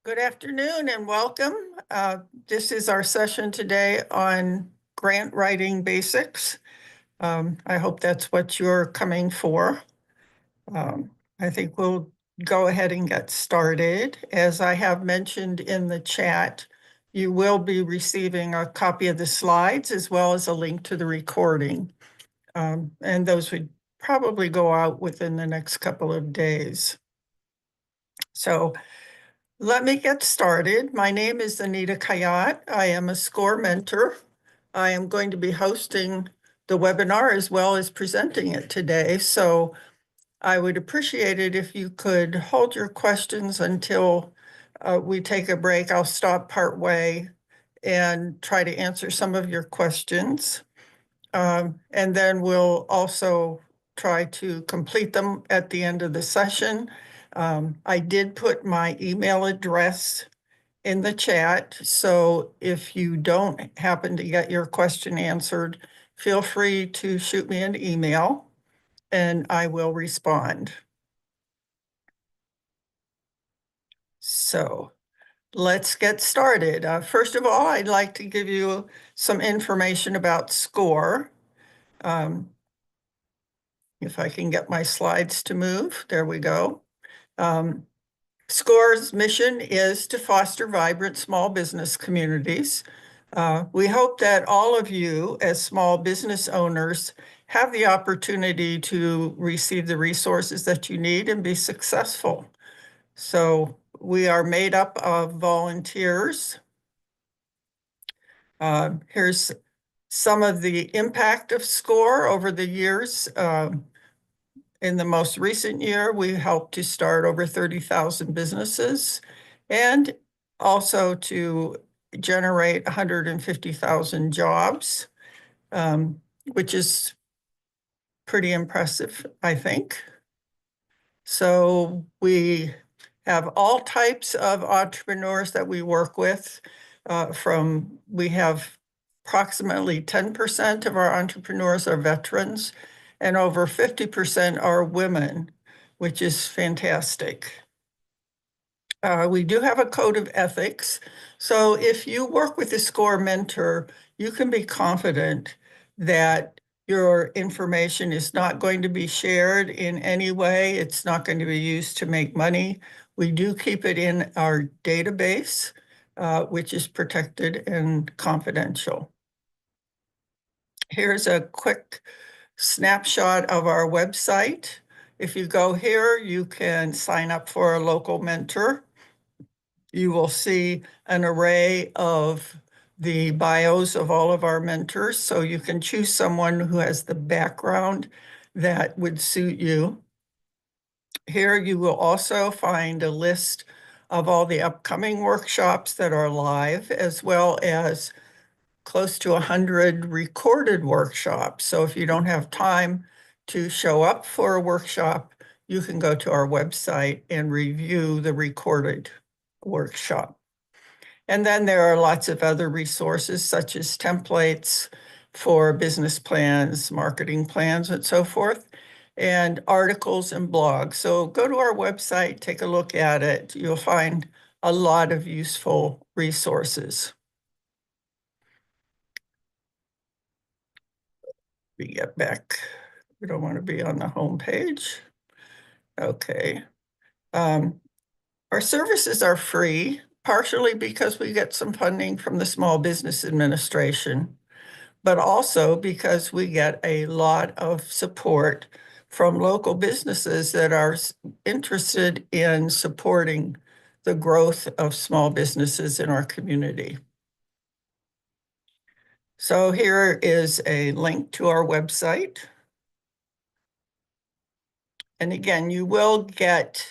Good afternoon and welcome. This is our session today on grant writing basics. I hope that's what you're coming for. I think we'll go ahead and get started. As I have mentioned in the chat, you will be receiving a copy of the slides as well as a link to the recording. And those would probably go out within the next couple of days. So let me get started. My name is Anita Kayat. I am a SCORE mentor. I am going to be hosting the webinar as well as presenting it today. So I would appreciate it if you could hold your questions until we take a break. I'll stop partway and try to answer some of your questions. And then we'll also try to complete them at the end of the session. I did put my email address in the chat, so if you don't happen to get your question answered, feel free to shoot me an email and I will respond. So let's get started. First of all, I'd like to give you some information about SCORE. If I can get my slides to move, there we go. SCORE's mission is to foster vibrant small business communities. We hope that all of you as small business owners have the opportunity to receive the resources that you need and be successful. So we are made up of volunteers. Here's some of the impact of SCORE over the years. In the most recent year, we helped to start over 30,000 businesses and also to generate 150,000 jobs, which is pretty impressive, I think. So we have all types of entrepreneurs that we work with. We have approximately 10% of our entrepreneurs are veterans and over 50% are women, which is fantastic. We do have a code of ethics. So if you work with a SCORE mentor, you can be confident that your information is not going to be shared in any way. It's not going to be used to make money. We do keep it in our database, which is protected and confidential. Here's a quick snapshot of our website. If you go here, you can sign up for a local mentor. You will see an array of the bios of all of our mentors, so you can choose someone who has the background that would suit you. Here you will also find a list of all the upcoming workshops that are live, as well as close to 100 recorded workshops. So if you don't have time to show up for a workshop, you can go to our website and review the recorded workshop. And then there are lots of other resources such as templates for business plans, marketing plans, and so forth, and articles and blogs. So go to our website, take a look at it. You'll find a lot of useful resources. We get back. We don't want to be on the home page. Okay. Our services are free, partially because we get some funding from the Small Business Administration, but also because we get a lot of support from local businesses that are interested in supporting the growth of small businesses in our community. So here is a link to our website. And again, you will get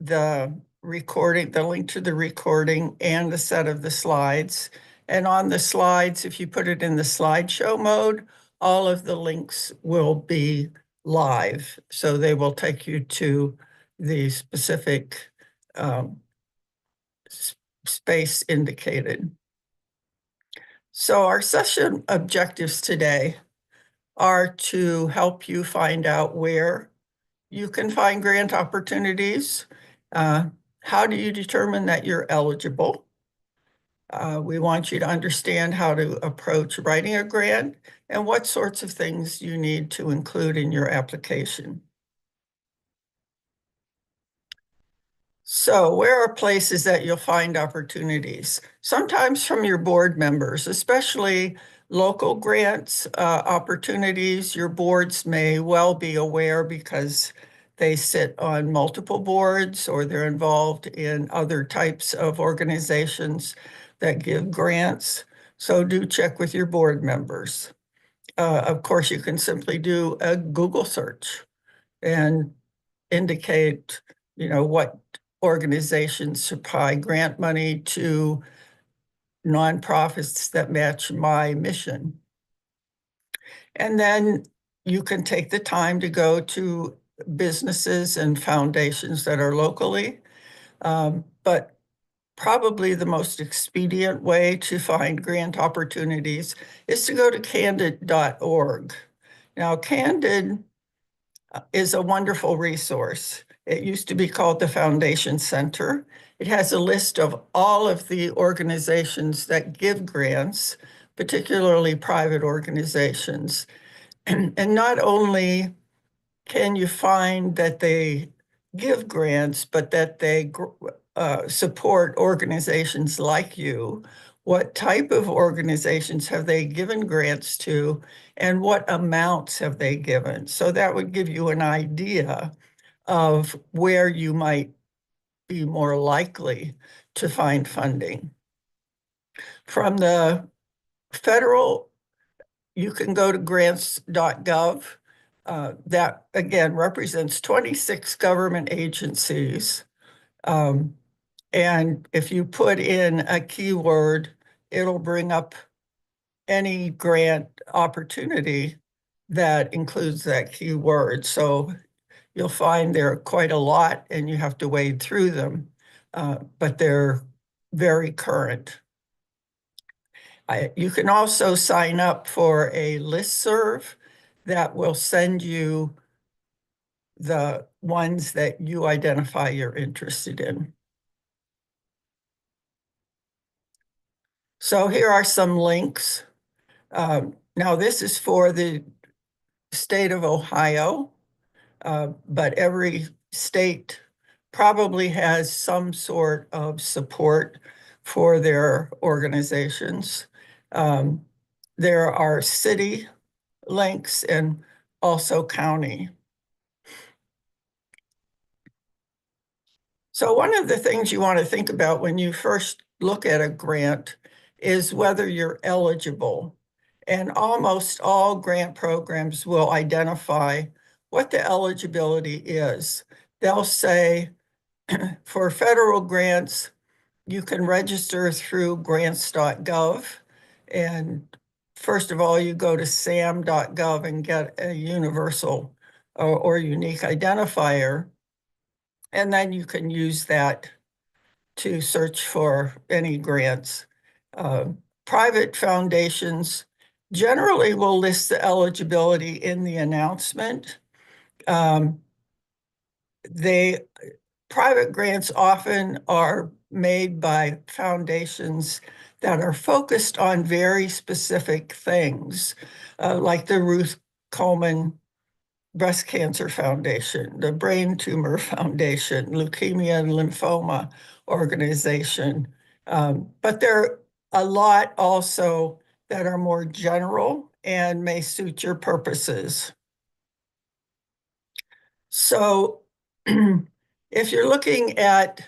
the recording, the link to the recording and the set of the slides. And on the slides, if you put it in the slideshow mode, all of the links will be live. So they will take you to the specific space indicated. So our session objectives today are to help you find out where you can find grant opportunities. How do you determine that you're eligible? We want you to understand how to approach writing a grant and what sorts of things you need to include in your application. So where are places that you'll find opportunities? Sometimes from your board members, especially local grants opportunities. Your boards may well be aware because they sit on multiple boards or they're involved in other types of organizations that give grants. So do check with your board members. Of course, you can simply do a Google search and indicate, what organizations supply grant money to nonprofits that match my mission. And then you can take the time to go to businesses and foundations that are locally. But probably the most expedient way to find grant opportunities is to go to candid.org. Now, Candid is a wonderful resource. It used to be called the Foundation Center. It has a list of all of the organizations that give grants, particularly private organizations. And not only can you find that they give grants, but that they support organizations like you. What type of organizations have they given grants to, and what amounts have they given? So that would give you an idea of where you might be more likely to find funding. From the federal, you can go to grants.gov. That, again, represents 26 government agencies. And if you put in a keyword, it'll bring up any grant opportunity that includes that keyword. So you'll find there are quite a lot and you have to wade through them, but they're very current. You can also sign up for a listserv that will send you the ones that you identify you're interested in. So here are some links. Now this is for the state of Ohio, but every state probably has some sort of support for their organizations. There are city links and also county. So one of the things you want to think about when you first look at a grant is whether you're eligible. And almost all grant programs will identify what the eligibility is. They'll say, for federal grants, you can register through grants.gov. And first of all, you go to sam.gov and get a universal or unique identifier. And then you can use that to search for any grants. Private foundations generally will list the eligibility in the announcement. Private grants often are made by foundations that are focused on very specific things, like the Ruth Coleman Breast Cancer Foundation, the Brain Tumor Foundation, Leukemia and Lymphoma Organization. But there are a lot also that are more general and may suit your purposes. So if you're looking at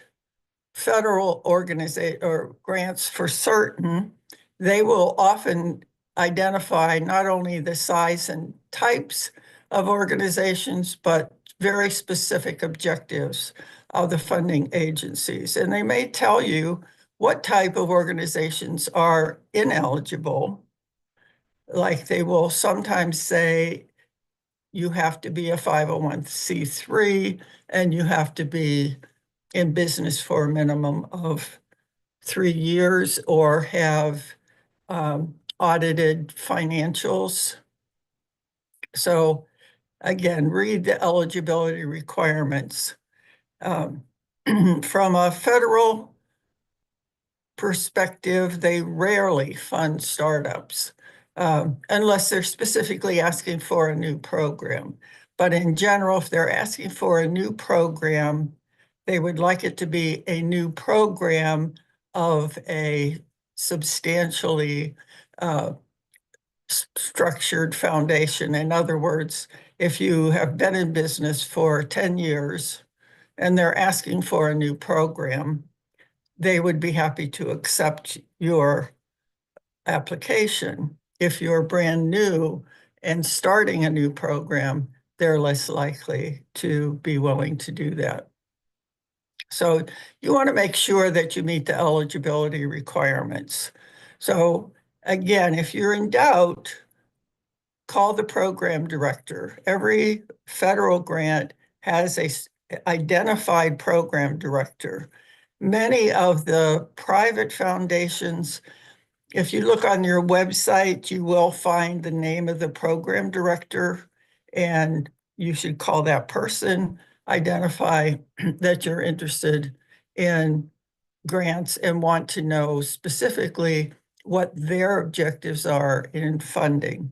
federal organization or grants for certain, they will often identify not only the size and types of organizations, but very specific objectives of the funding agencies. And they may tell you what type of organizations are ineligible. Like they will sometimes say you have to be a 501c3 and you have to be in business for a minimum of 3 years or have audited financials. So again, read the eligibility requirements. From a federal perspective, they rarely fund startups unless they're specifically asking for a new program. But in general, if they're asking for a new program, they would like it to be a new program of a substantially structured foundation. In other words, if you have been in business for 10 years and they're asking for a new program, they would be happy to accept your application. If you're brand new and starting a new program, they're less likely to be willing to do that. So you want to make sure that you meet the eligibility requirements. So again, if you're in doubt, call the program director. Every federal grant has a identified program director. Many of the private foundations, if you look on your website, you will find the name of the program director, and you should call that person, identify that you're interested in grants and want to know specifically what their objectives are in funding.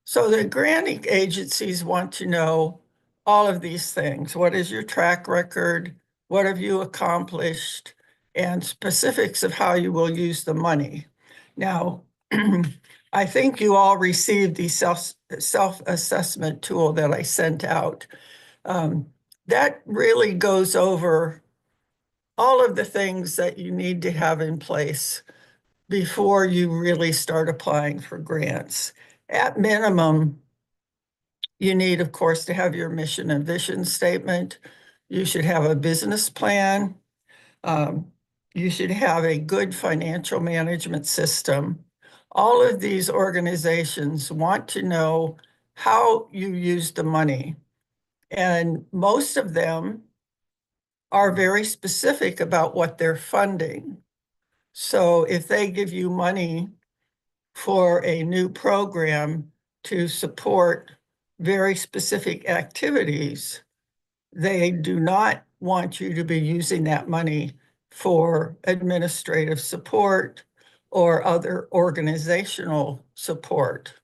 So the granting agencies want to know all of these things. What is your track record? What have you accomplished? And specifics of how you will use the money. Now, I think you all received the self-assessment tool that I sent out. That really goes over all of the things that you need to have in place before you really start applying for grants. At minimum, you need, of course, to have your mission and vision statement. You should have a business plan. You should have a good financial management system. All of these organizations want to know how you use the money. And most of them are very specific about what they're funding. So if they give you money for a new program to support very specific activities, they do not want you to be using that money for administrative support or other organizational support.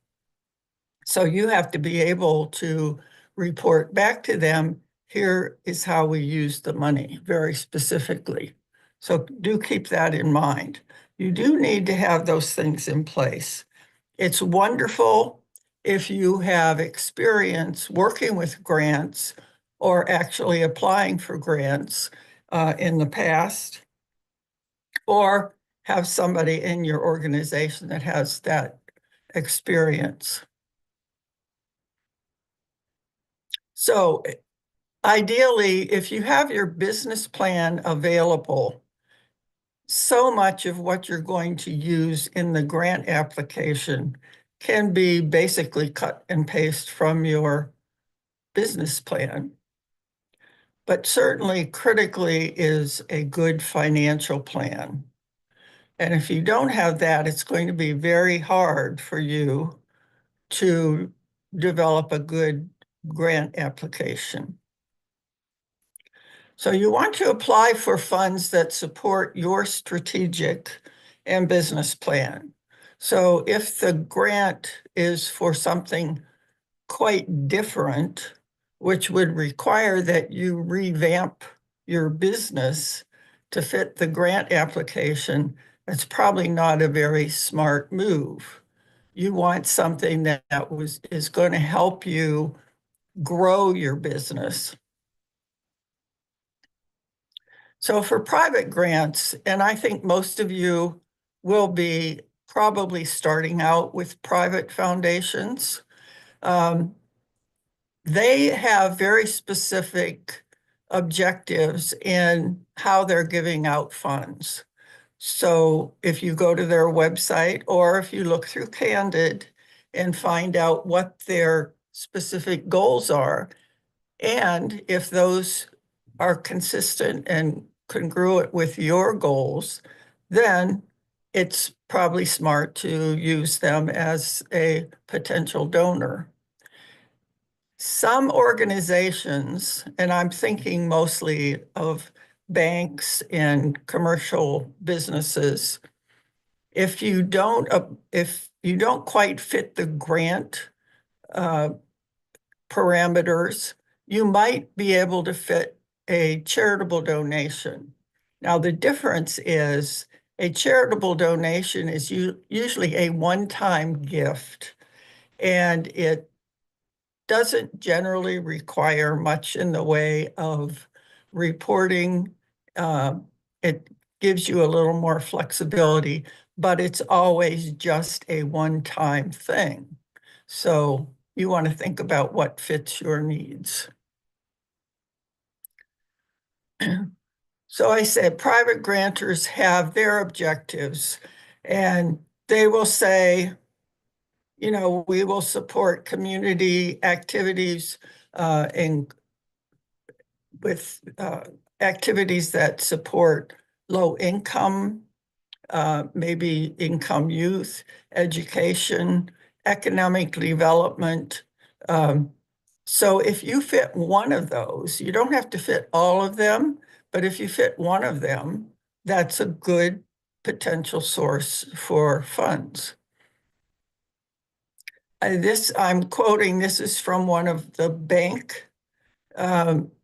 So you have to be able to report back to them, here is how we use the money very specifically. So do keep that in mind. You do need to have those things in place. It's wonderful if you have experience working with grants or actually applying for grants in the past, or have somebody in your organization that has that experience. So ideally, if you have your business plan available, so much of what you're going to use in the grant application can be basically cut and paste from your business plan. But certainly critically is a good financial plan. And if you don't have that, it's going to be very hard for you to develop a good grant application. So you want to apply for funds that support your strategic and business plan. So if the grant is for something quite different, which would require that you revamp your business to fit the grant application, that's probably not a very smart move. You want something that is going to help you grow your business. So for private grants, and I think most of you will be probably starting out with private foundations, they have very specific objectives in how they're giving out funds. So if you go to their website or if you look through Candid and find out what their specific goals are, and if those are consistent and congruent with your goals, then it's probably smart to use them as a potential donor. Some organizations, and I'm thinking mostly of banks and commercial businesses, if you don't quite fit the grant parameters, you might be able to fit a charitable donation. Now, the difference is a charitable donation is usually a one-time gift, and it doesn't generally require much in the way of reporting. It gives you a little more flexibility, but it's always just a one-time thing. So you want to think about what fits your needs. So I said private grantors have their objectives, and they will say, you know, we will support community activities and with activities that support low income, maybe income youth, education, economic development. So if you fit one of those, you don't have to fit all of them, but if you fit one of them, that's a good potential source for funds. I'm quoting, this is from one of the bank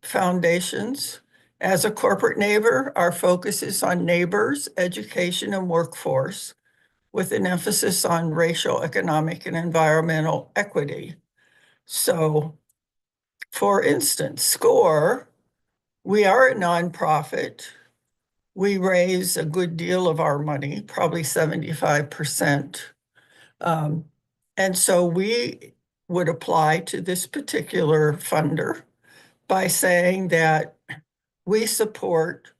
foundations. As a corporate neighbor, our focus is on neighbors, education, and workforce, with an emphasis on racial, economic, and environmental equity. So, for instance, SCORE, we are a nonprofit. We raise a good deal of our money, probably 75%. And so we would apply to this particular funder by saying that we support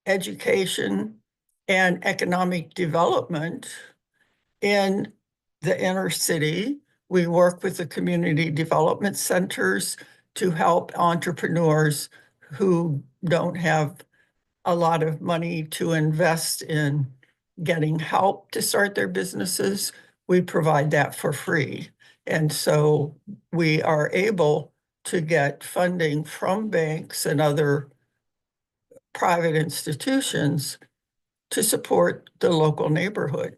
education and economic development in the inner city. We work with the community development centers to help entrepreneurs who don't have a lot of money to invest in getting help to start their businesses. We provide that for free. And so we are able to get funding from banks and other private institutions to support the local neighborhood.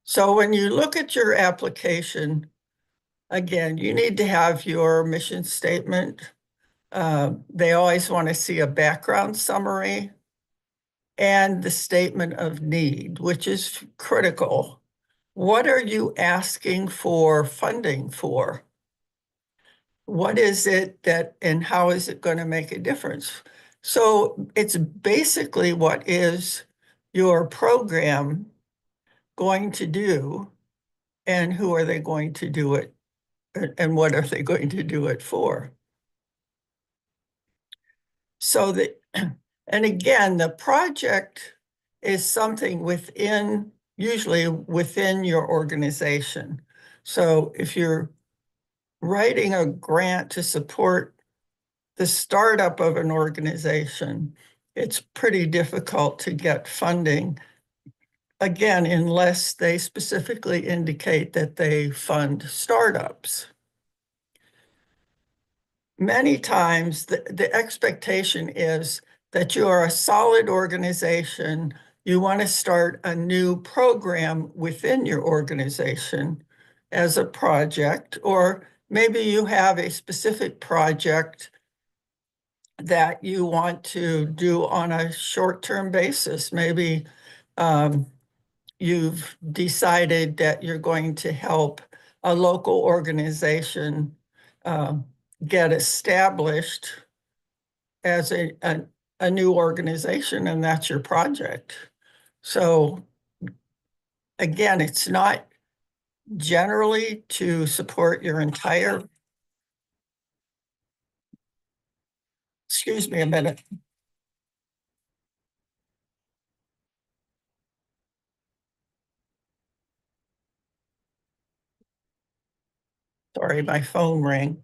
So when you look at your application, again, you need to have your mission statement. They always want to see a background summary and the statement of need, which is critical. What are you asking for funding for? What is it that, and how is it going to make a difference? So it's basically, what is your program going to do, and who are they going to do it, and what are they going to do it for? So that, and again, the project is something within, usually within your organization. So if you're writing a grant to support the startup of an organization, it's pretty difficult to get funding, again, unless they specifically indicate that they fund startups. Many times the expectation is that you are a solid organization. You want to start a new program within your organization as a project, or maybe you have a specific project that you want to do on a short-term basis. Maybe you've decided that you're going to help a local organization get established as a new organization, and that's your project. So again, it's not generally to support your entire, excuse me a minute. Sorry, my phone rang.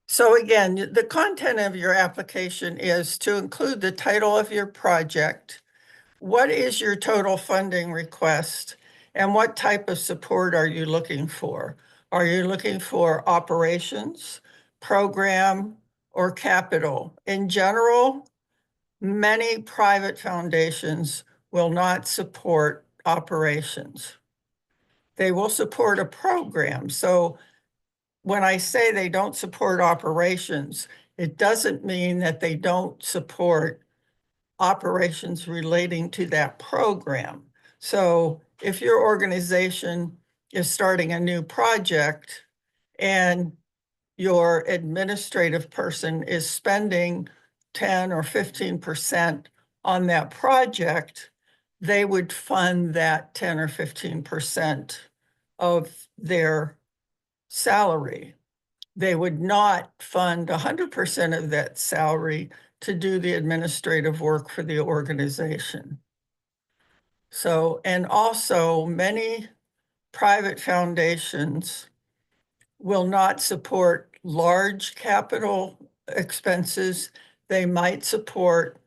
So again, the content of your application is to include the title of your project. What is your total funding request, and what type of support are you looking for? Are you looking for operations, program, or capital? In general, many private foundations will not support operations. They will support a program. So when I say they don't support operations, it doesn't mean that they don't support operations relating to that program. So if your organization is starting a new project and your administrative person is spending 10 or 15% on that project, they would fund that 10 or 15% of their salary. They would not fund 100% of that salary to do the administrative work for the organization. So, and also many private foundations will not support large capital expenses. They might support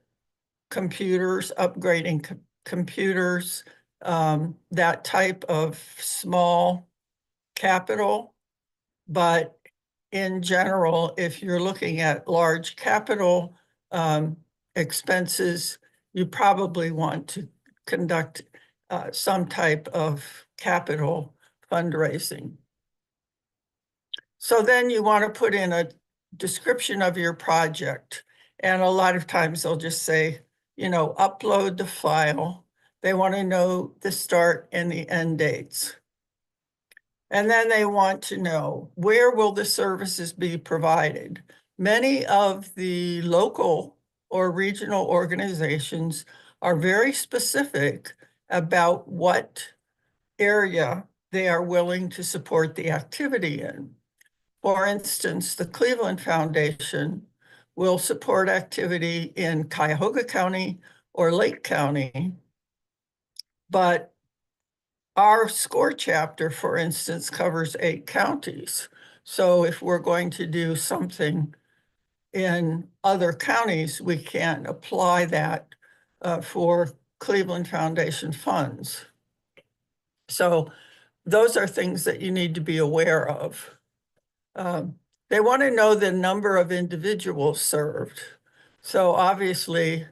computers, upgrading computers, that type of small capital. But in general, if you're looking at large capital expenses, you probably want to conduct some type of capital fundraising. So then you want to put in a description of your project. And a lot of times they'll just say, you know, upload the file. They want to know the start and the end dates. And then they want to know, where will the services be provided? Many of the local or regional organizations are very specific about what area they are willing to support the activity in. For instance, the Cleveland Foundation will support activity in Cuyahoga County or Lake County, but our SCORE chapter, for instance, covers 8 counties. So if we're going to do something in other counties, we can't apply that for Cleveland Foundation funds. So those are things that you need to be aware of. They want to know the number of individuals served. So obviously,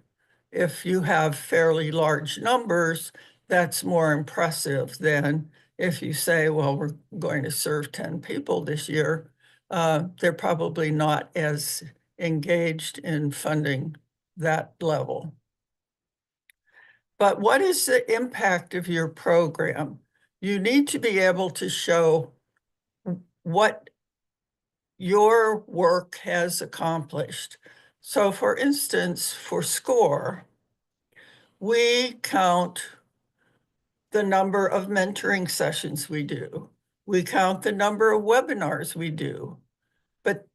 if you have fairly large numbers, that's more impressive than if you say, well, we're going to serve 10 people this year. They're probably not as engaged in funding that level. But what is the impact of your program? You need to be able to show what your work has accomplished. So for instance, for SCORE, we count the number of mentoring sessions we do. We count the number of webinars we do. But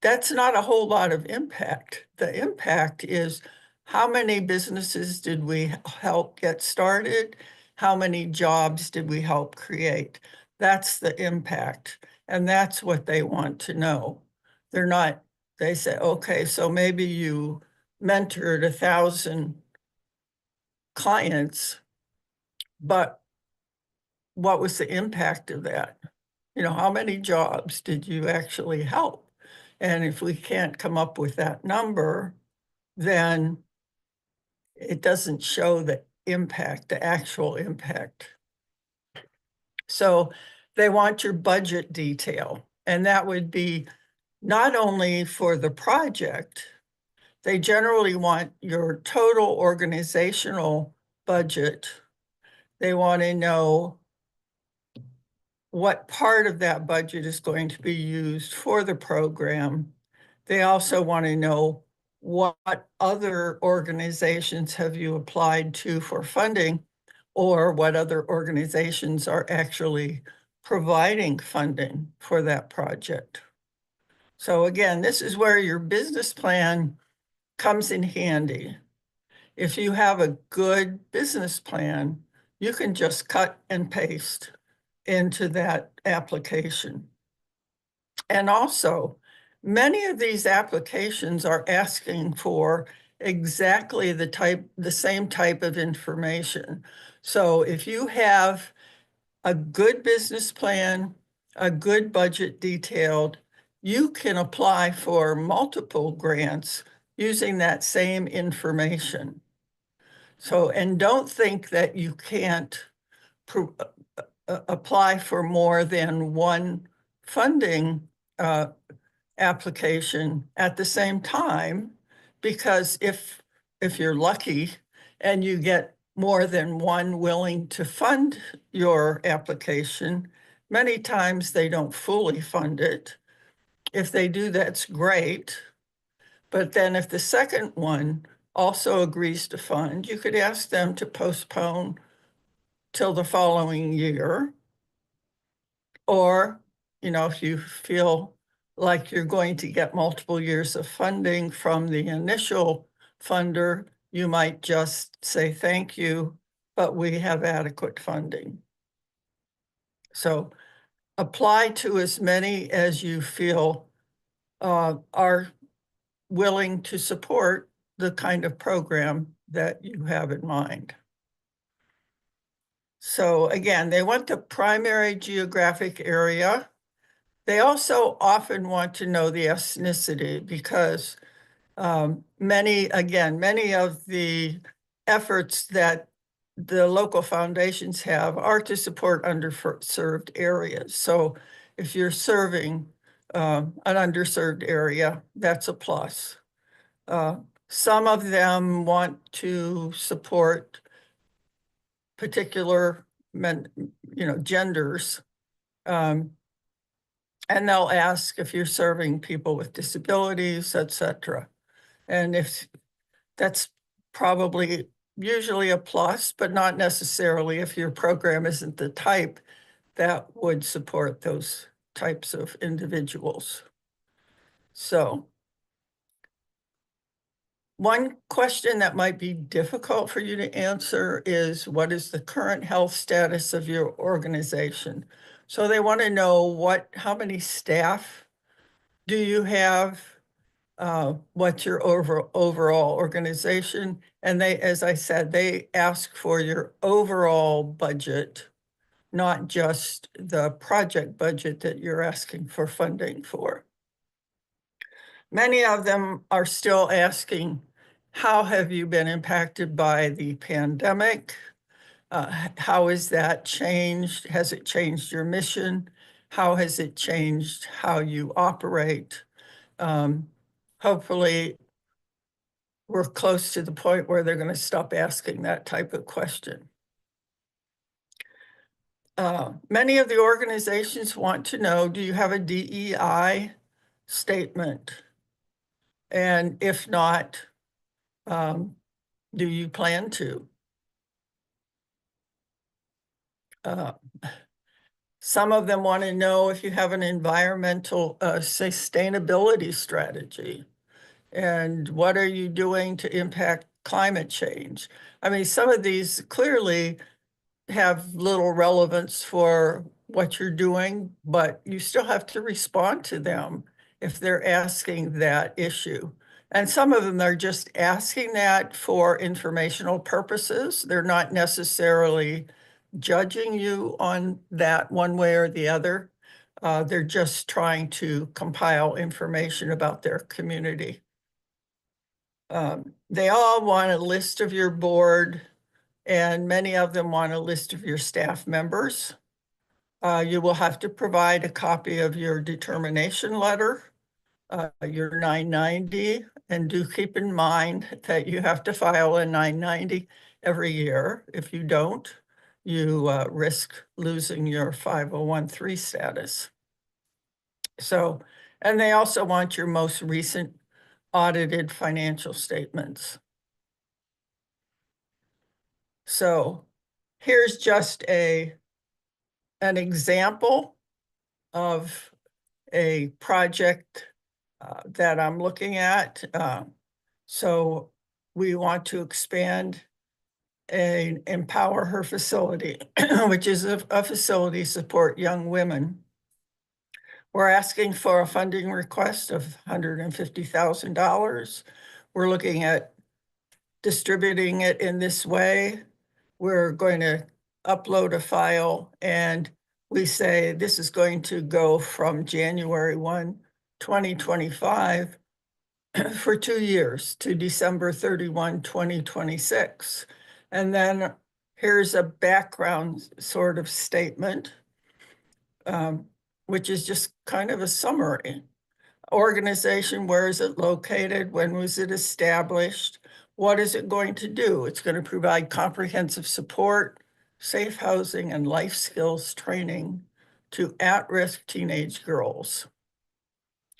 that's not a whole lot of impact. The impact is how many businesses did we help get started? How many jobs did we help create? That's the impact. And that's what they want to know. They're not, they say, okay, so maybe you mentored 1,000 clients, but what was the impact of that? You know, how many jobs did you actually help? And if we can't come up with that number, then it doesn't show the impact, the actual impact. So they want your budget detail, and that would be not only for the project, they generally want your total organizational budget. They want to know what part of that budget is going to be used for the program. They also want to know what other organizations have you applied to for funding, or what other organizations are actually providing funding for that project. So again, this is where your business plan comes in handy. If you have a good business plan, you can just cut and paste into that application. And also, many of these applications are asking for exactly the same type of information. So if you have a good business plan, a good budget detailed, you can apply for multiple grants using that same information. So, and don't think that you can't apply for more than one funding application at the same time, because if you're lucky and you get more than one willing to fund your application, many times they don't fully fund it. If they do, that's great. But then if the second one also agrees to fund, you could ask them to postpone till the following year. Or, you know, if you feel like you're going to get multiple years of funding from the initial funder, you might just say thank you, but we have adequate funding. So apply to as many as you feel are willing to support the kind of program that you have in mind. So again, they want the primary geographic area. They also often want to know the ethnicity, because many of the efforts that the local foundations have are to support underserved areas. So if you're serving an underserved area, that's a plus. Some of them want to support particular genders. And they'll ask if you're serving people with disabilities, etc. And if that's probably usually a plus, but not necessarily if your program isn't the type that would support those types of individuals. So one question that might be difficult for you to answer is, what is the current health status of your organization? So they want to know how many staff do you have? What's your overall organization? And they, as I said, they ask for your overall budget, not just the project budget that you're asking for funding for. Many of them are still asking, how have you been impacted by the pandemic? How has that changed? Has it changed your mission? How has it changed how you operate? Hopefully, we're close to the point where they're going to stop asking that type of question. Many of the organizations want to know, do you have a DEI statement? And if not, do you plan to? Some of them want to know if you have an environmental sustainability strategy. And what are you doing to impact climate change? I mean, some of these clearly have little relevance for what you're doing, but you still have to respond to them if they're asking that issue. And some of them are just asking that for informational purposes. They're not necessarily judging you on that one way or the other. They're just trying to compile information about their community. They all want a list of your board, and many of them want a list of your staff members. You will have to provide a copy of your determination letter, your 990, and do keep in mind that you have to file a 990 every year. If you don't, you risk losing your 5013 status. So, and they also want your most recent audited financial statements. So here's just an example of a project that I'm looking at. So we want to expand an Empower Her facility, which is a facility to support young women. We're asking for a funding request of $150,000. We're looking at distributing it in this way. We're going to upload a file, and we say this is going to go from January 1, 2025 for 2 years to December 31, 2026. And then here's a background sort of statement, which is just kind of a summary. Organization, where is it located? When was it established? What is it going to do? It's going to provide comprehensive support, safe housing, and life skills training to at-risk teenage girls.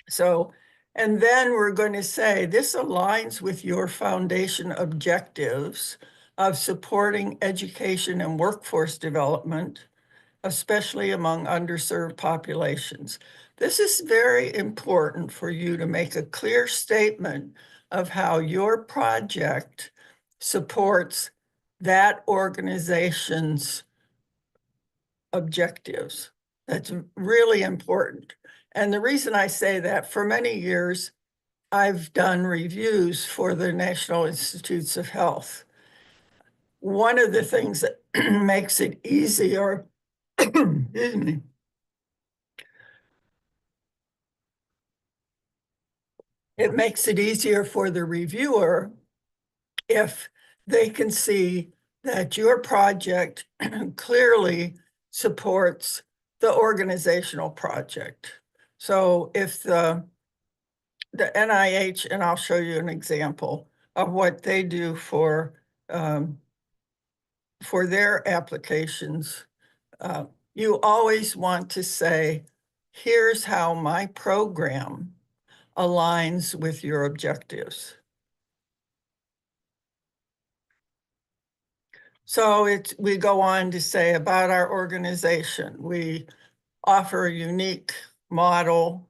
So, and then we're going to say this aligns with your foundation objectives of supporting education and workforce development, especially among underserved populations. This is very important for you to make a clear statement of how your project supports that organization's objectives. That's really important. And the reason I say that, for many years, I've done reviews for the National Institutes of Health. One of the things that makes it easier, excuse me, it makes it easier for the reviewer if they can see that your project clearly supports the organizational project. So if the NIH, and I'll show you an example of what they do for their applications, you always want to say, here's how my program aligns with your objectives. So we go on to say about our organization. We offer a unique model.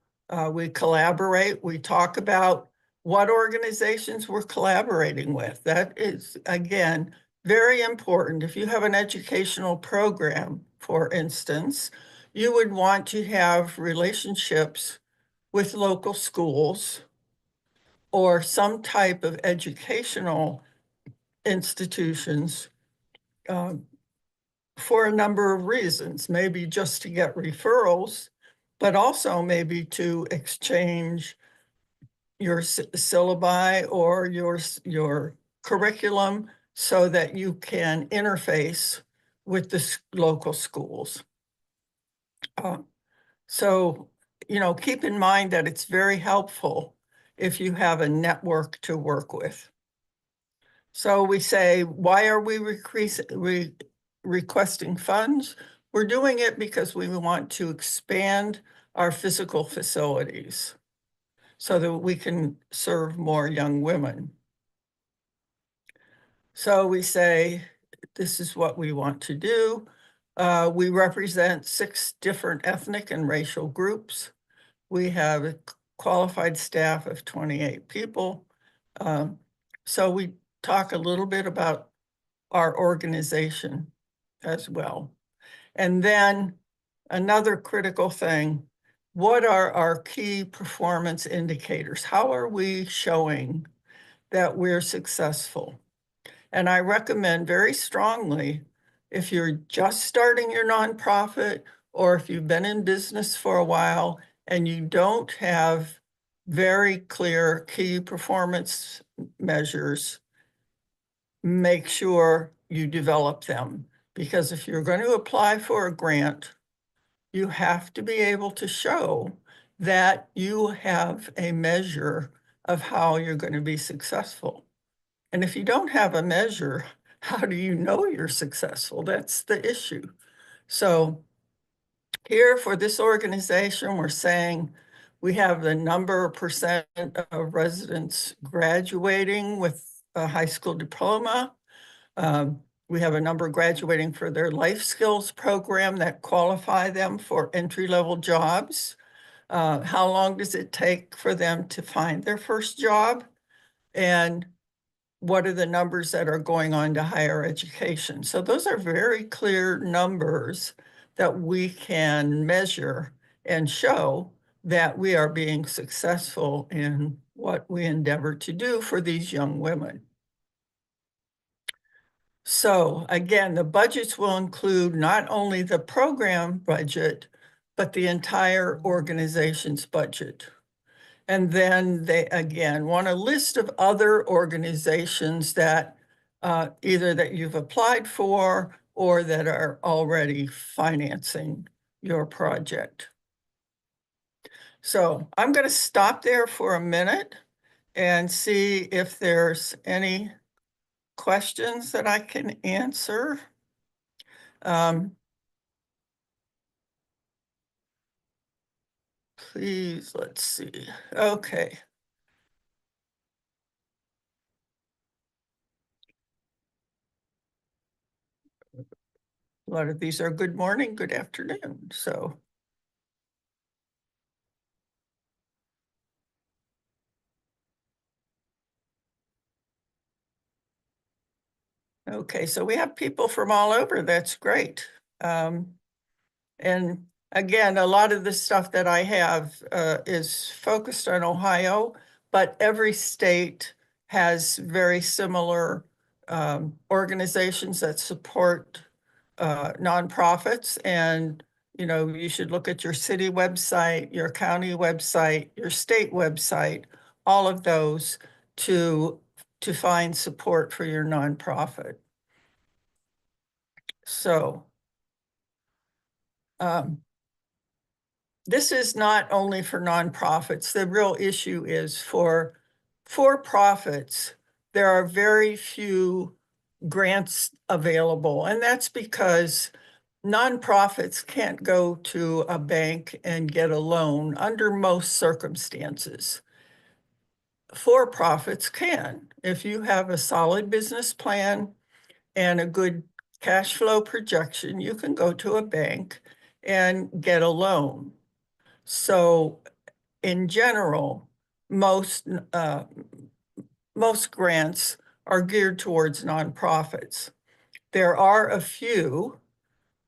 We collaborate. We talk about what organizations we're collaborating with. That is, again, very important. If you have an educational program, for instance, you would want to have relationships with local schools or some type of educational institutions for a number of reasons, maybe just to get referrals, but also maybe to exchange your syllabi or your curriculum so that you can interface with the local schools. So, keep in mind that it's very helpful if you have a network to work with. So we say, why are we requesting funds? We're doing it because we want to expand our physical facilities so that we can serve more young women. So we say, this is what we want to do. We represent 6 different ethnic and racial groups. We have a qualified staff of 28 people. So we talk a little bit about our organization as well. And then another critical thing, what are our key performance indicators? How are we showing that we're successful? And I recommend very strongly, if you're just starting your nonprofit or if you've been in business for a while and you don't have very clear key performance measures, make sure you develop them. Because if you're going to apply for a grant, you have to be able to show that you have a measure of how you're going to be successful. And if you don't have a measure, how do you know you're successful? That's the issue. So here for this organization, we're saying we have the number of percent of residents graduating with a high school diploma. We have a number graduating for their life skills program that qualify them for entry-level jobs. How long does it take for them to find their first job? And what are the numbers that are going on to higher education? So those are very clear numbers that we can measure and show that we are being successful in what we endeavor to do for these young women. So again, the budgets will include not only the program budget, but the entire organization's budget. And then they, again, want a list of other organizations that either that you've applied for or that are already financing your project. So I'm going to stop there for a minute and see if there's any questions that I can answer. Please, let's see. Okay. A lot of these are good morning, good afternoon. So, okay, so we have people from all over. That's great. And again, a lot of the stuff that I have is focused on Ohio, but every state has very similar organizations that support nonprofits. And, you should look at your city website, your county website, your state website, all of those to find support for your nonprofit. So, this is not only for nonprofits. The real issue is for profits. There are very few grants available, and that's because nonprofits can't go to a bank and get a loan under most circumstances. For-profits can. If you have a solid business plan and a good cash flow projection, you can go to a bank and get a loan. So in general, most grants are geared towards nonprofits. There are a few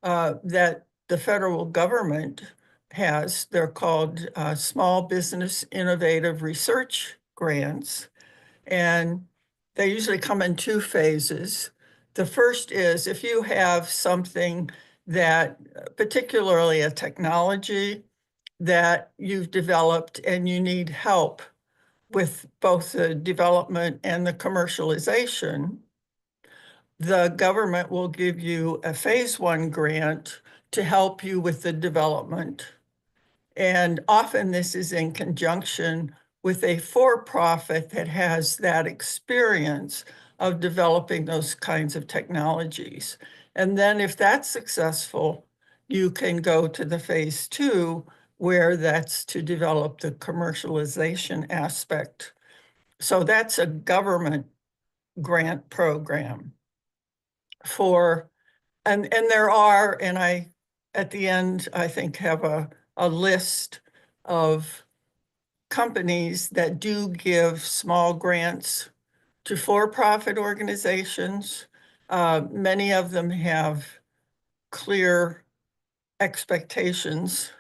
that the federal government has. They're called Small Business Innovative Research Grants, and they usually come in 2 phases. The first is if you have something that, particularly a technology that you've developed and you need help with both the development and the commercialization, the government will give you a phase 1 grant to help you with the development. And often this is in conjunction with a for-profit that has that experience of developing those kinds of technologies. And then if that's successful, you can go to the phase 2, where that's to develop the commercialization aspect. So that's a government grant program for, and there are, and I, at the end, I think have a list of companies that do give small grants to for-profit organizations. Many of them have clear expectations.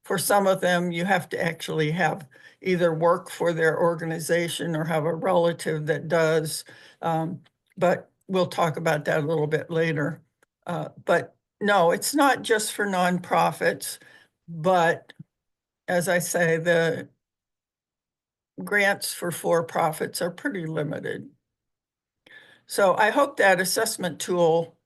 For some of them, you have to actually have either work for their organization or have a relative that does. But we'll talk about that a little bit later. But no, it's not just for nonprofits, but as I say, the grants for profits are pretty limited. So I hope that assessment tool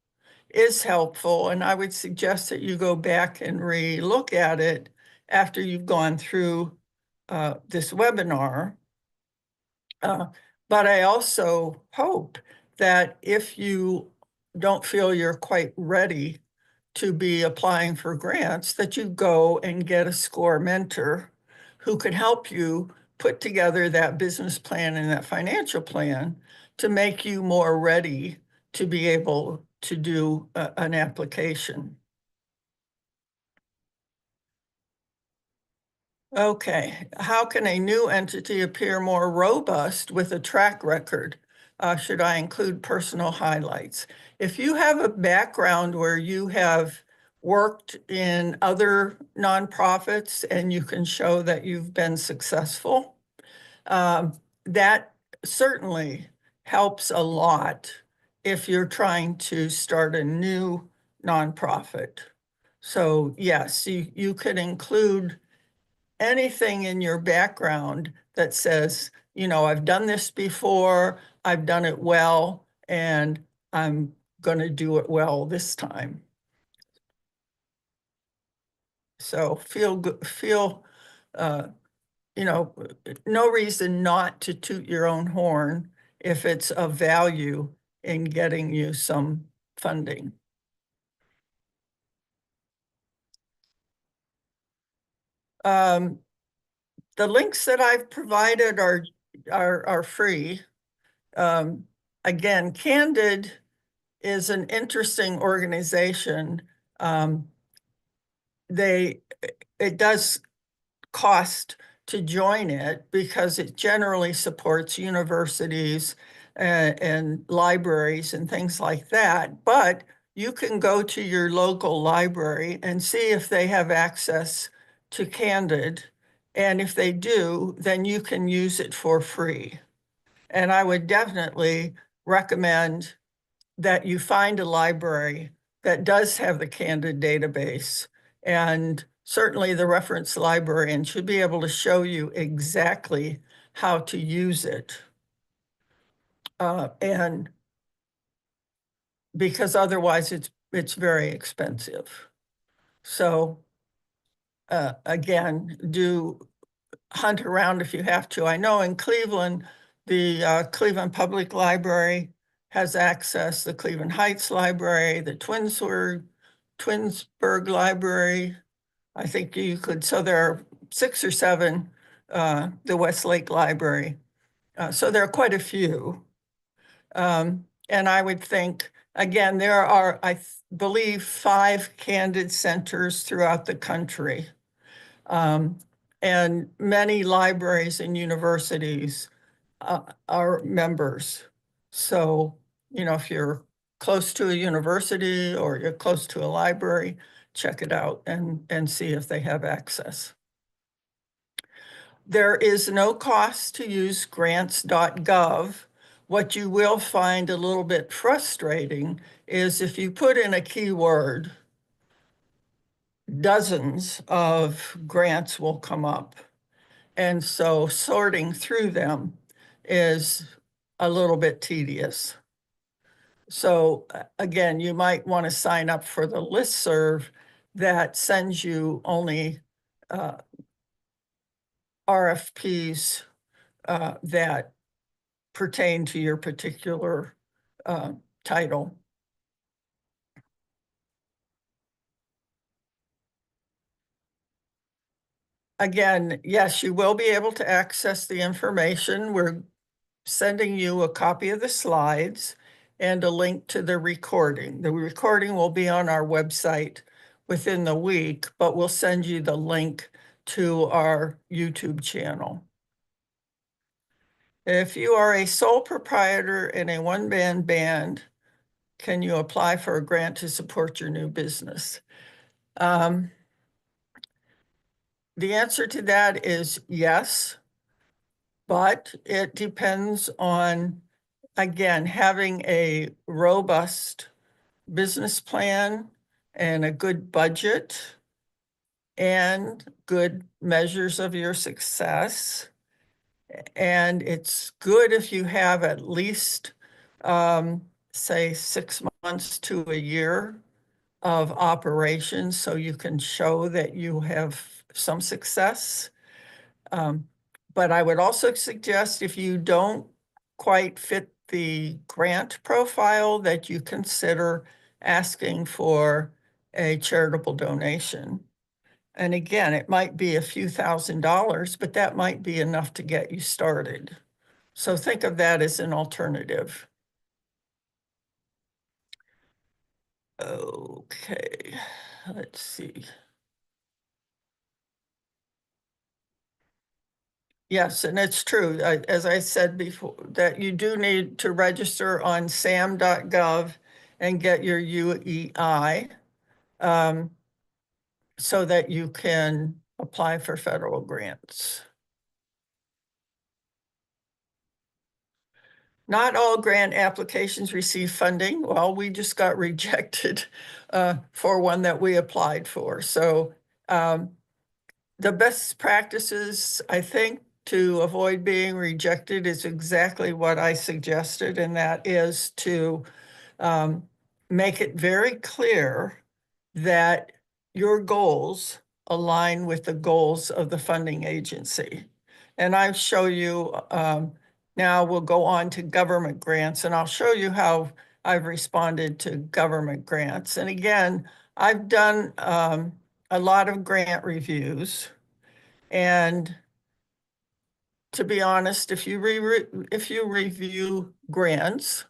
is helpful, and I would suggest that you go back and re-look at it after you've gone through this webinar. But I also hope that if you don't feel you're quite ready to be applying for grants, that you go and get a SCORE mentor who can help you put together that business plan and that financial plan to make you more ready to be able to do an application. Okay, how can a new entity appear more robust with a track record? Should I include personal highlights? If you have a background where you have worked in other nonprofits and you can show that you've been successful, that certainly helps a lot if you're trying to start a new nonprofit. So yes, you could include anything in your background that says, you know, I've done this before, I've done it well, and I'm going to do it well this time. So feel good, you know, no reason not to toot your own horn if it's of value in getting you some funding. The links that I've provided are free. Again, Candid is an interesting organization. It does cost to join it because it generally supports universities and libraries and things like that. But you can go to your local library and see if they have access to Candid. And if they do, then you can use it for free. And I would definitely recommend that you find a library that does have the Candid database. And certainly the reference librarian should be able to show you exactly how to use it. And because otherwise it's very expensive. So again, do hunt around if you have to. I know in Cleveland, the Cleveland Public Library has access, the Cleveland Heights Library, the Twinsburg Library. I think you could, so there are 6 or 7, the Westlake Library. So there are quite a few. And I would think, again, there are, I believe, 5 Candid centers throughout the country. And many libraries and universities are members. So, you know, if you're close to a university or you're close to a library, check it out and see if they have access. There is no cost to use grants.gov. What you will find a little bit frustrating is if you put in a keyword, dozens of grants will come up. And so sorting through them is a little bit tedious. So again, you might want to sign up for the listserv that sends you only RFPs that pertain to your particular title. Again, yes, you will be able to access the information. We're sending you a copy of the slides and a link to the recording. The recording will be on our website within the week, but we'll send you the link to our YouTube channel. If you are a sole proprietor in a one-man band, can you apply for a grant to support your new business? The answer to that is yes, but it depends on, again, having a robust business plan and a good budget and good measures of your success. And it's good if you have at least, say, 6 months to a year of operations so you can show that you have some success. But I would also suggest if you don't quite fit the grant profile, that you consider asking for a charitable donation. And again, it might be a few $1,000s, but that might be enough to get you started. So think of that as an alternative. Okay, let's see. Yes, and it's true, as I said before, that you do need to register on sam.gov and get your UEI so that you can apply for federal grants. Not all grant applications receive funding. Well, we just got rejected for one that we applied for. So the best practices, I think, to avoid being rejected is exactly what I suggested, and that is to make it very clear that your goals align with the goals of the funding agency. And I'll show you, now we'll go on to government grants, and I'll show you how I've responded to government grants. And again, I've done a lot of grant reviews. And to be honest, if you review grants,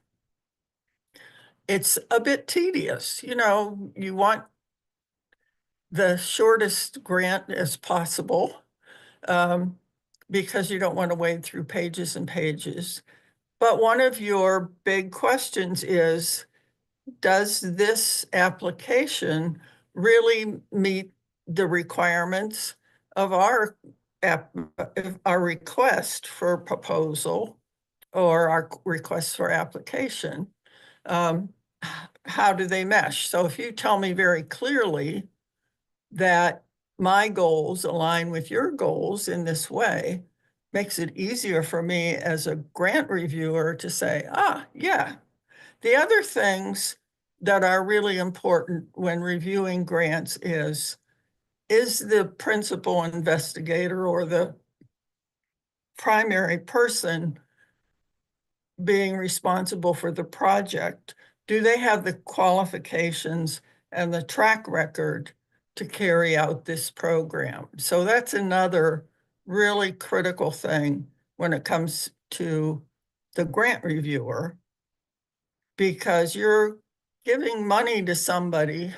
it's a bit tedious. You know, you want the shortest grant as possible because you don't want to wade through pages and pages. But one of your big questions is, does this application really meet the requirements of our request for proposal or our request for application? How do they mesh? So if you tell me very clearly that my goals align with your goals in this way, makes it easier for me as a grant reviewer to say, yeah. The other things that are really important when reviewing grants is the principal investigator or the primary person being responsible for the project, do they have the qualifications and the track record to carry out this program? So that's another really critical thing when it comes to the grant reviewer, because you're giving money to somebody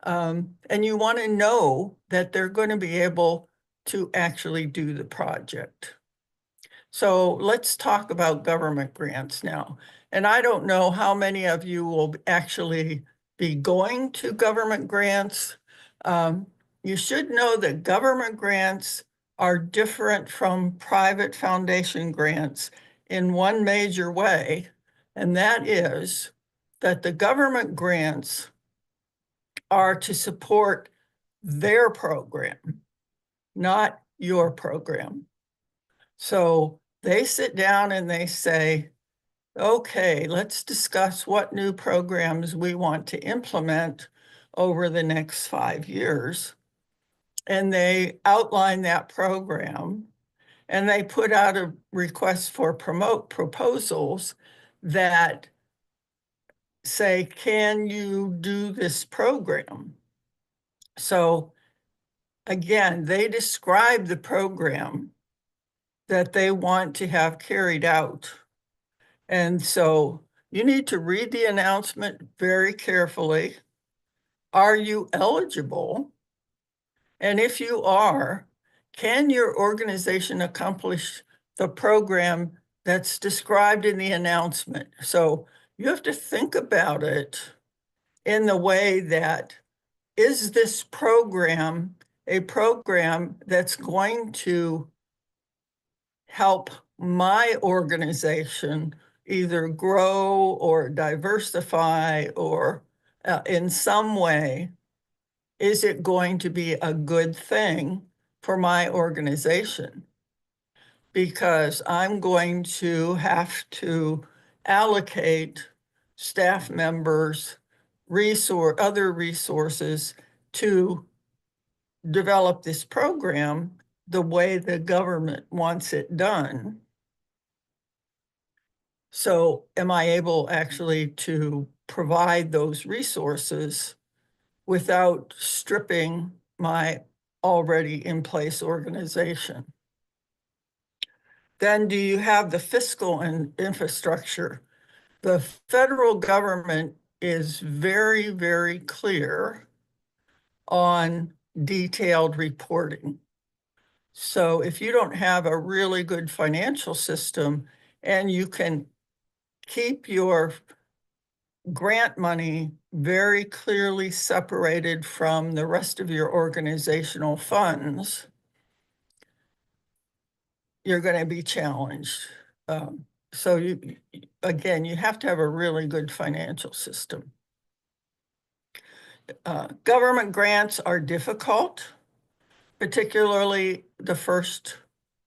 and you want to know that they're going to be able to actually do the project. So let's talk about government grants now. And I don't know how many of you will actually be going to government grants. You should know that government grants are different from private foundation grants in one major way, and that is that the government grants are to support their program, not your program. So they sit down and they say, okay, let's discuss what new programs we want to implement over the next 5 years. And they outline that program and they put out a request for proposals that say, can you do this program? So again, they describe the program that they want to have carried out. And so you need to read the announcement very carefully. Are you eligible? And if you are, can your organization accomplish the program that's described in the announcement? So you have to think about it in the way that, is this program a program that's going to help my organization either grow or diversify or in some way, is it going to be a good thing for my organization? Because I'm going to have to allocate staff members, other resources to develop this program the way the government wants it done. So am I able actually to provide those resources without stripping my already in place organization? Then do you have the fiscal and infrastructure? The federal government is very, very clear on detailed reporting. So if you don't have a really good financial system and you can keep your grant money very clearly separated from the rest of your organizational funds, you're going to be challenged. So again, you have to have a really good financial system. Government grants are difficult, particularly the first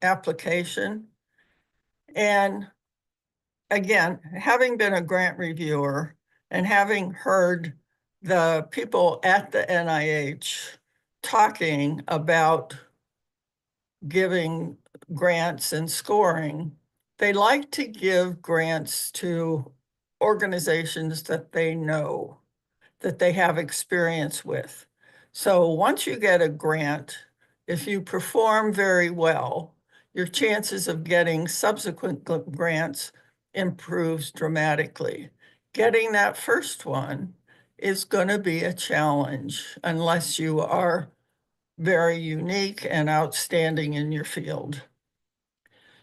application. And again, having been a grant reviewer and having heard the people at the NIH talking about giving grants and scoring, they like to give grants to organizations that they know, that they have experience with. So once you get a grant, if you perform very well, your chances of getting subsequent grants improves dramatically. Getting that first one is going to be a challenge unless you are very unique and outstanding in your field.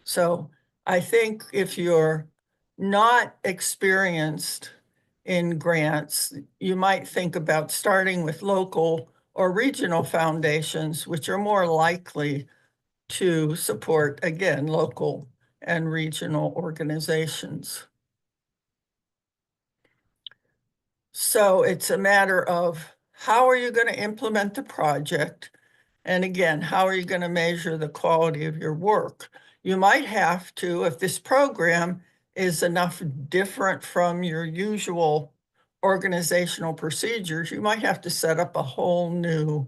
So I think if you're not experienced in grants, you might think about starting with local or regional foundations, which are more likely to support, again, local and regional organizations. So it's a matter of how are you going to implement the project? And again, how are you going to measure the quality of your work? You might have to, if this program is enough different from your usual organizational procedures, you might have to set up a whole new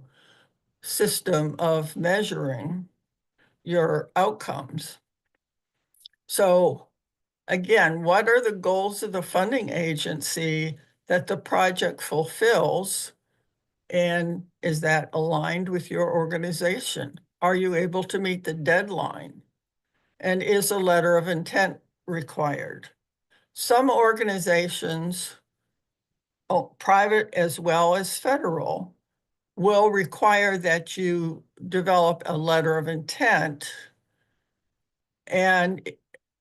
system of measuring your outcomes. So again, what are the goals of the funding agency that the project fulfills? And is that aligned with your organization? Are you able to meet the deadline? And is a letter of intent required? Some organizations, private as well as federal, will require that you develop a letter of intent, and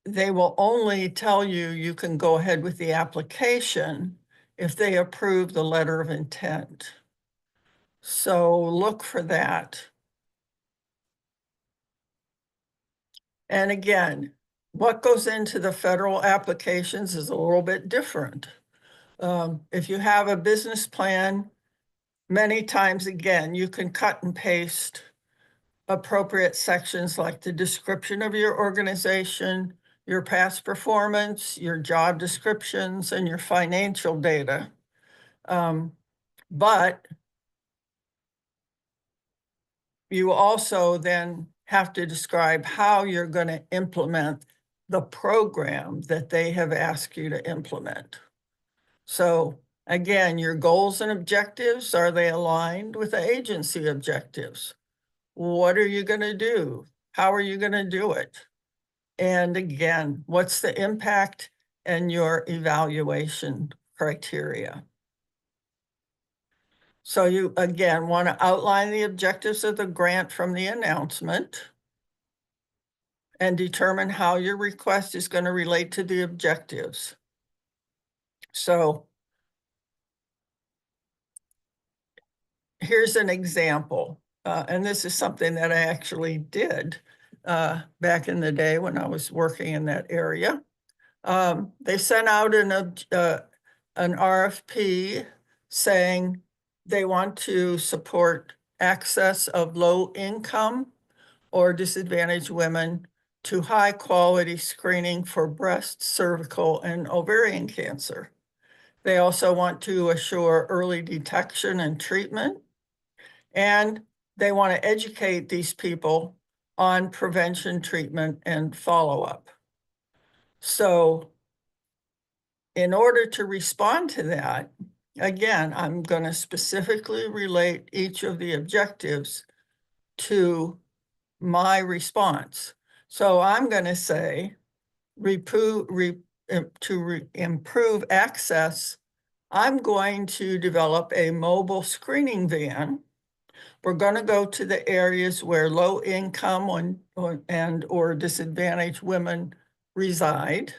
they will only tell you you can go ahead with the application if they approve the letter of intent. So look for that. And again, what goes into the federal applications is a little bit different. If you have a business plan, many times, again, you can cut and paste appropriate sections like the description of your organization, your past performance, your job descriptions, and your financial data. But you also then have to describe how you're going to implement the program that they have asked you to implement. So again, your goals and objectives, are they aligned with the agency objectives? What are you going to do? How are you going to do it? And again, what's the impact and your evaluation criteria? So you, again, want to outline the objectives of the grant from the announcement and determine how your request is going to relate to the objectives. So here's an example. And this is something that I actually did back in the day when I was working in that area. They sent out an RFP saying they want to support access of low income or disadvantaged women to high quality screening for breast, cervical, and ovarian cancer. They also want to assure early detection and treatment, and they want to educate these people on prevention, treatment, and follow-up. So in order to respond to that, again, I'm going to specifically relate each of the objectives to my response. So I'm going to say, to improve access, I'm going to develop a mobile screening van. We're going to go to the areas where low income or disadvantaged women reside.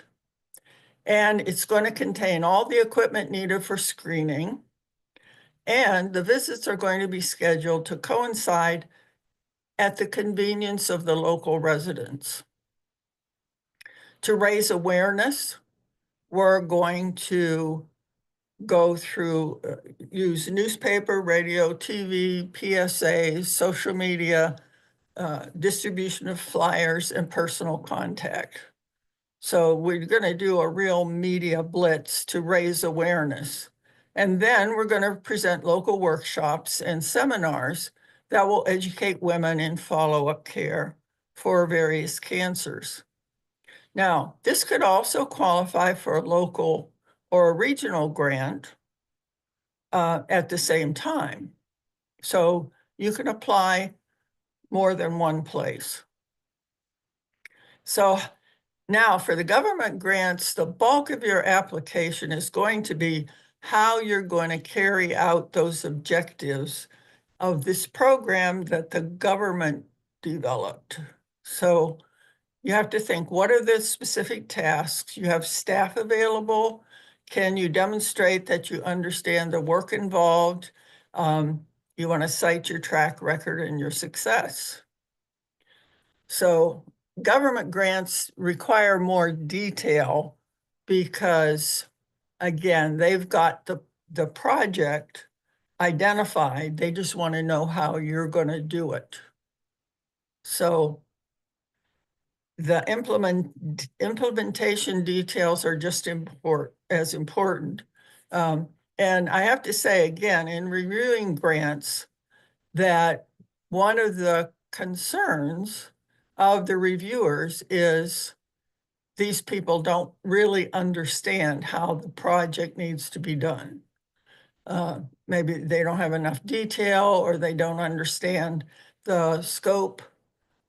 And it's going to contain all the equipment needed for screening. And the visits are going to be scheduled to coincide at the convenience of the local residents. To raise awareness, we're going to go through, use newspaper, radio, TV, PSAs, social media, distribution of flyers, and personal contact. So we're going to do a real media blitz to raise awareness. And then we're going to present local workshops and seminars that will educate women in follow-up care for various cancers. Now, this could also qualify for a local or a regional grant at the same time. So you can apply more than one place. So now for the government grants, the bulk of your application is going to be how you're going to carry out those objectives of this program that the government developed. So you have to think, what are the specific tasks? You have staff available. Can you demonstrate that you understand the work involved? You want to cite your track record and your success. So government grants require more detail because, again, they've got the project identified. They just want to know how you're going to do it. So the implementation details are just as important. And I have to say, again, in reviewing grants, that one of the concerns of the reviewers is these people don't really understand how the project needs to be done. Maybe they don't have enough detail, or they don't understand the scope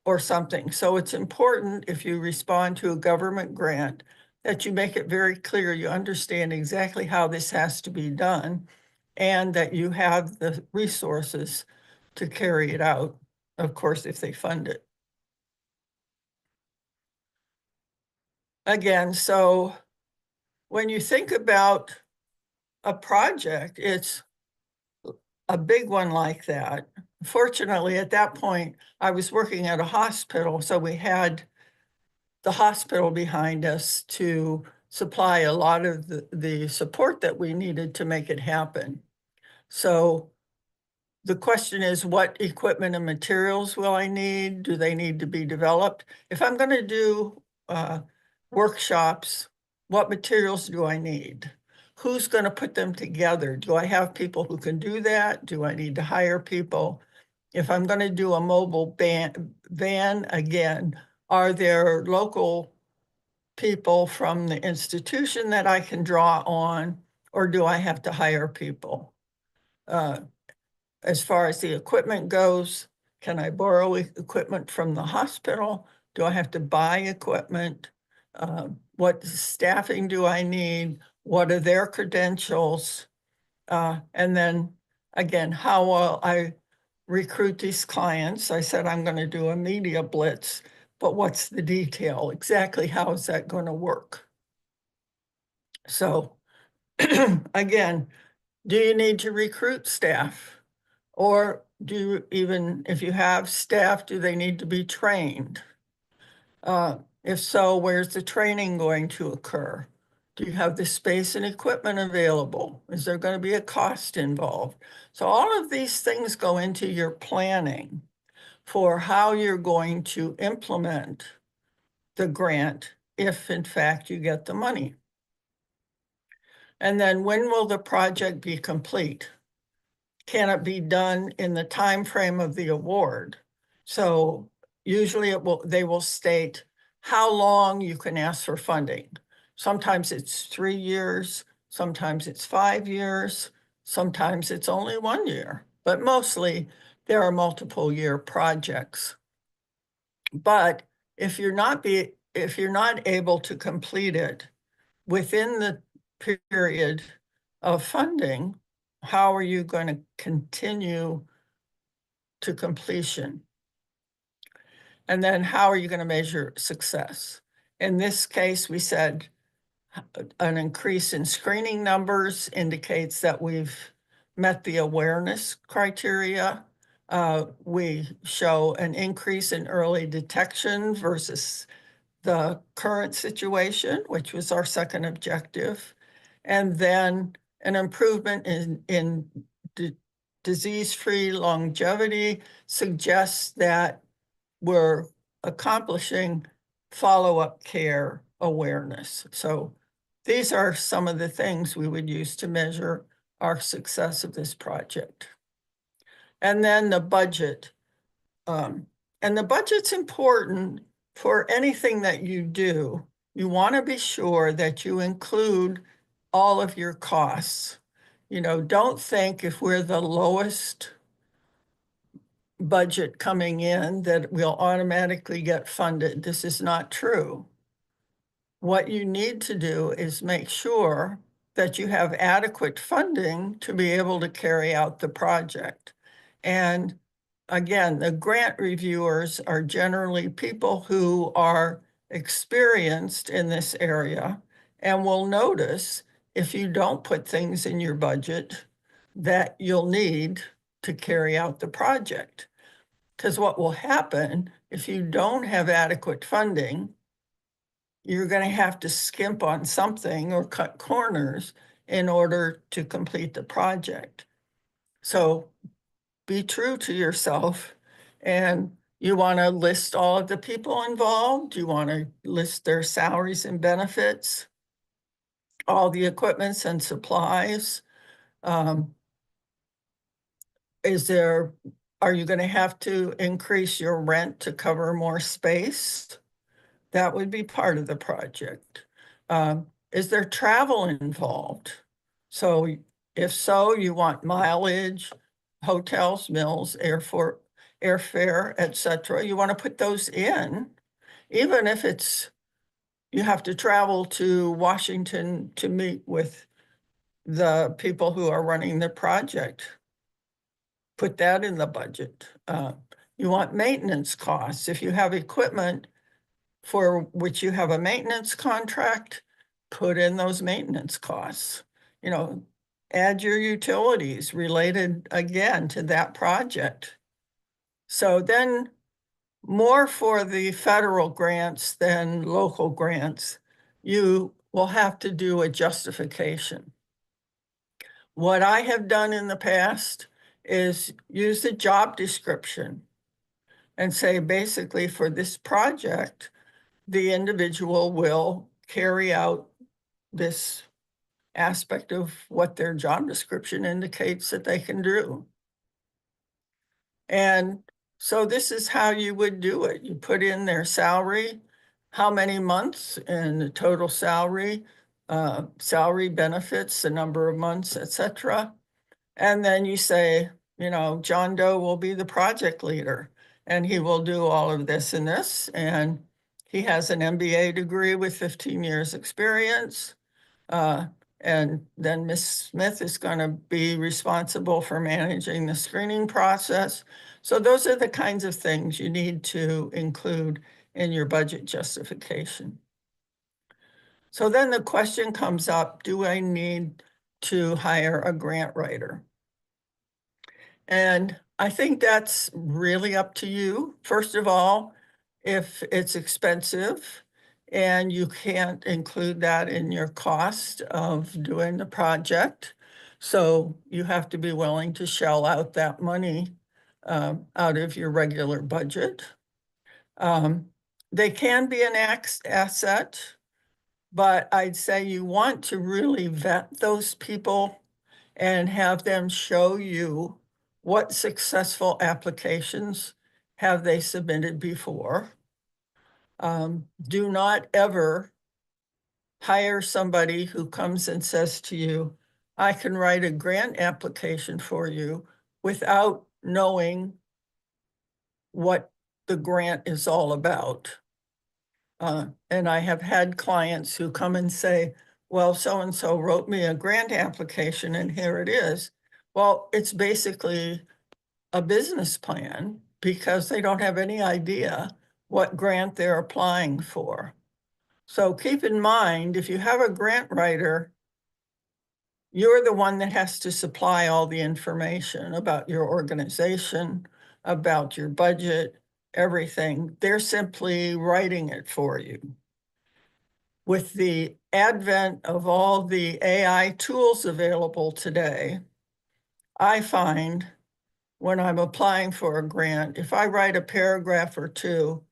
or something. So it's important, if you respond to a government grant, that you make it very clear you understand exactly how this has to be done, and that you have the resources to carry it out, of course, if they fund it. Again, so when you think about a project, it's a big one like that. Fortunately, at that point, I was working at a hospital, so we had the hospital behind us to supply a lot of the support that we needed to make it happen. So the question is, what equipment and materials will I need? Do they need to be developed? If I'm going to do workshops, what materials do I need? Who's going to put them together? Do I have people who can do that? Do I need to hire people? If I'm going to do a mobile van again, are there local people from the institution that I can draw on, or do I have to hire people? As far as the equipment goes, can I borrow equipment from the hospital? Do I have to buy equipment? What staffing do I need? What are their credentials? And then again, how will I recruit these clients? I said I'm going to do a media blitz, but what's the detail? Exactly how is that going to work? So again, do you need to recruit staff? Or do you, even if you have staff, do they need to be trained? If so, where's the training going to occur? Do you have the space and equipment available? Is there going to be a cost involved? So all of these things go into your planning for how you're going to implement the grant if in fact you get the money. And then when will the project be complete? Can it be done in the time frame of the award? So usually they will state how long you can ask for funding. Sometimes it's 3 years, sometimes it's 5 years, sometimes it's only 1 year, but mostly there are multiple year projects. But if you're not able to complete it within the period of funding, how are you going to continue to completion? And then how are you going to measure success? In this case, we said an increase in screening numbers indicates that we've met the awareness criteria. We show an increase in early detection versus the current situation, which was our second objective. And then an improvement in disease-free longevity suggests that we're accomplishing follow-up care awareness. So these are some of the things we would use to measure our success of this project. And then the budget. And the budget's important for anything that you do. You want to be sure that you include all of your costs. You know, don't think if we're the lowest budget coming in that we'll automatically get funded. This is not true. What you need to do is make sure that you have adequate funding to be able to carry out the project. And again, the grant reviewers are generally people who are experienced in this area and will notice if you don't put things in your budget that you'll need to carry out the project. Because what will happen if you don't have adequate funding, you're going to have to skimp on something or cut corners in order to complete the project. So be true to yourself, and you want to list all of the people involved. You want to list their salaries and benefits, all the equipments and supplies. Are you going to have to increase your rent to cover more space? That would be part of the project. Is there travel involved? So if so, you want mileage, hotels, meals, airfare, etc. You want to put those in, even if you have to travel to Washington to meet with the people who are running the project. Put that in the budget. You want maintenance costs. If you have equipment for which you have a maintenance contract, put in those maintenance costs. You know, add your utilities related again to that project. So then more for the federal grants than local grants, you will have to do a justification. What I have done in the past is use the job description and say, basically, for this project, the individual will carry out this aspect of what their job description indicates that they can do. And so this is how you would do it. You put in their salary, how many months and the total salary, salary benefits, the number of months, etc. And then you say, John Doe will be the project leader and he will do all of this and this. And he has an MBA degree with 15 years experience. And then Ms. Smith is going to be responsible for managing the screening process. So those are the kinds of things you need to include in your budget justification. So then the question comes up, do I need to hire a grant writer? And I think that's really up to you. First of all, if it's expensive and you can't include that in your cost of doing the project, so you have to be willing to shell out that money out of your regular budget. They can be an asset, but I'd say you want to really vet those people and have them show you what successful applications have they submitted before. Do not ever hire somebody who comes and says to you, I can write a grant application for you without knowing what the grant is all about. And I have had clients who come and say, well, so-and-so wrote me a grant application and here it is. Well, it's basically a business plan because they don't have any idea what grant they're applying for. So keep in mind, if you have a grant writer, you're the one that has to supply all the information about your organization, about your budget, everything. They're simply writing it for you. With the advent of all the AI tools available today, I find when I'm applying for a grant, if I write a paragraph or two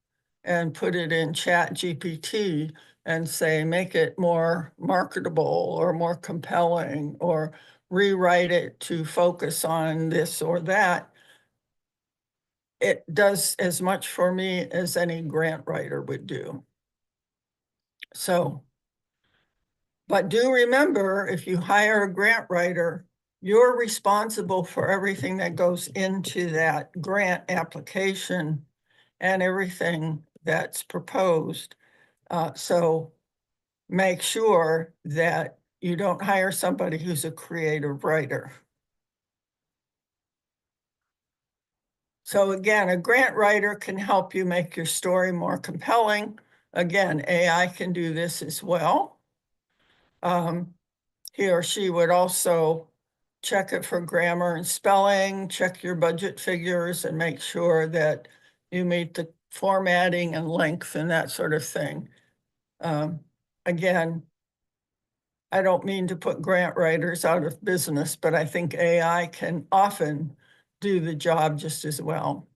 and put it in Chat GPT and say, make it more marketable or more compelling, or rewrite it to focus on this or that, it does as much for me as any grant writer would do. So, but do remember, if you hire a grant writer, you're responsible for everything that goes into that grant application and everything that's proposed. So make sure that you don't hire somebody who's a creative writer. So again, a grant writer can help you make your story more compelling. Again, AI can do this as well. He or she would also check it for grammar and spelling, check your budget figures, and make sure that you meet the formatting and length and that sort of thing. Again, I don't mean to put grant writers out of business, but I think AI can often do the job just as well.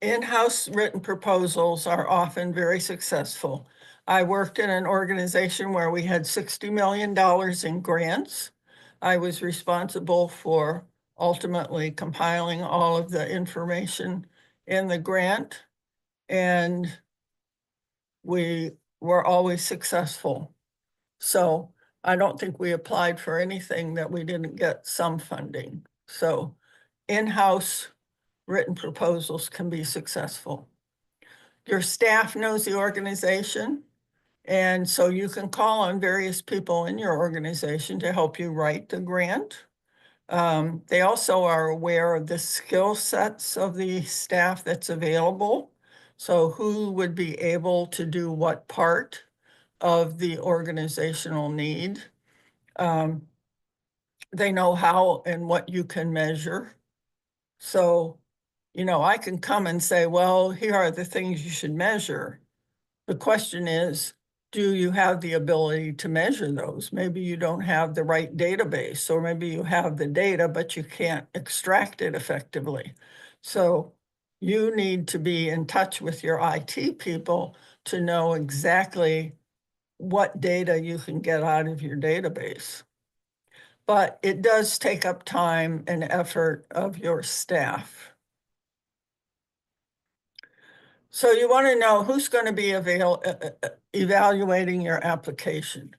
In-house written proposals are often very successful. I worked in an organization where we had $60 million in grants. I was responsible for ultimately compiling all of the information in the grant, and we were always successful. So I don't think we applied for anything that we didn't get some funding. So in-house written proposals can be successful. Your staff knows the organization, and so you can call on various people in your organization to help you write the grant. They also are aware of the skill sets of the staff that's available. So who would be able to do what part of the organizational need. They know how and what you can measure. So, I can come and say, well, here are the things you should measure. The question is, do you have the ability to measure those? Maybe you don't have the right database, or maybe you have the data, but you can't extract it effectively. So you need to be in touch with your IT people to know exactly what data you can get out of your database. But it does take up time and effort of your staff. So you want to know who's going to be evaluating your application.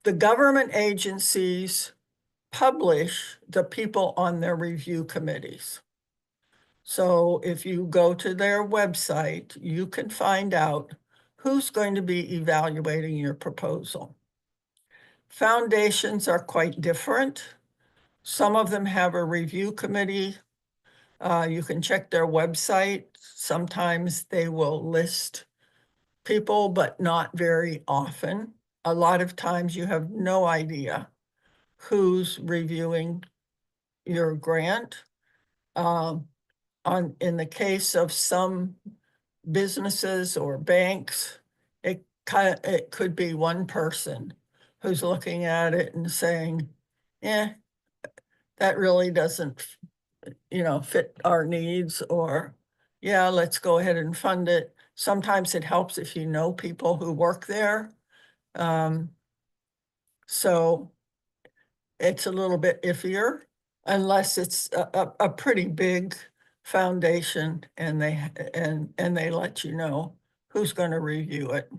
The government agencies publish the people on their review committees. So if you go to their website, you can find out who's going to be evaluating your proposal. Foundations are quite different. Some of them have a review committee. You can check their website. Sometimes they will list people, but not very often. A lot of times you have no idea who's reviewing your grant. In the case of some businesses or banks, it could be one person who's looking at it and saying, that really doesn't, fit our needs, or yeah, let's go ahead and fund it. Sometimes it helps if you know people who work there. So it's a little bit iffier unless it's a pretty big foundation and they let you know who's going to review it.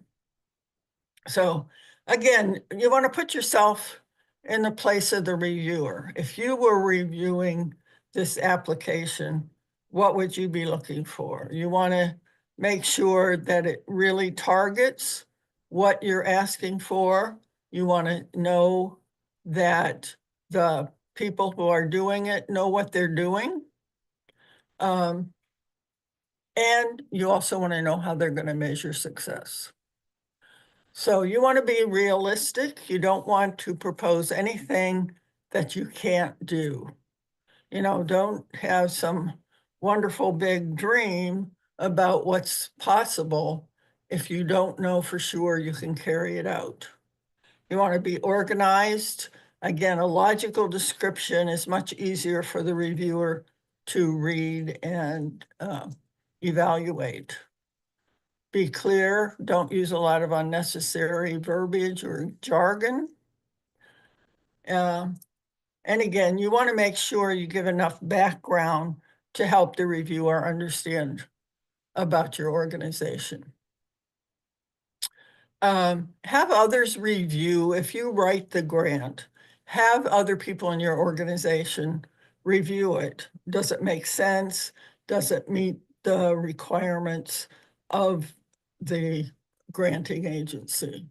So again, you want to put yourself in the place of the reviewer. If you were reviewing this application, what would you be looking for? You want to make sure that it really targets what you're asking for. You want to know that the people who are doing it know what they're doing. And you also want to know how they're going to measure success. So you want to be realistic. You don't want to propose anything that you can't do. Don't have some wonderful big dream about what's possible if you don't know for sure you can carry it out. You want to be organized. Again, a logical description is much easier for the reviewer to read and evaluate. Be clear, don't use a lot of unnecessary verbiage or jargon. And again, you want to make sure you give enough background to help the reviewer understand about your organization. Have others review. If you write the grant, have other people in your organization review it. Does it make sense? Does it meet the requirements of the granting agency?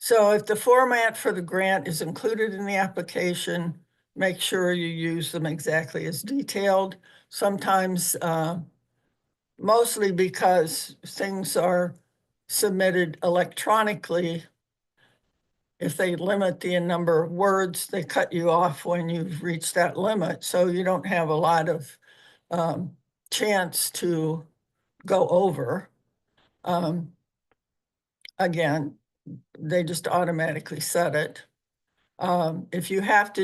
So if the format for the grant is included in the application, make sure you use them exactly as detailed. Sometimes, mostly because things are submitted electronically, if they limit the number of words, they cut you off when you've reached that limit. So you don't have a lot of chance to go over. Again, they just automatically set it. If you have to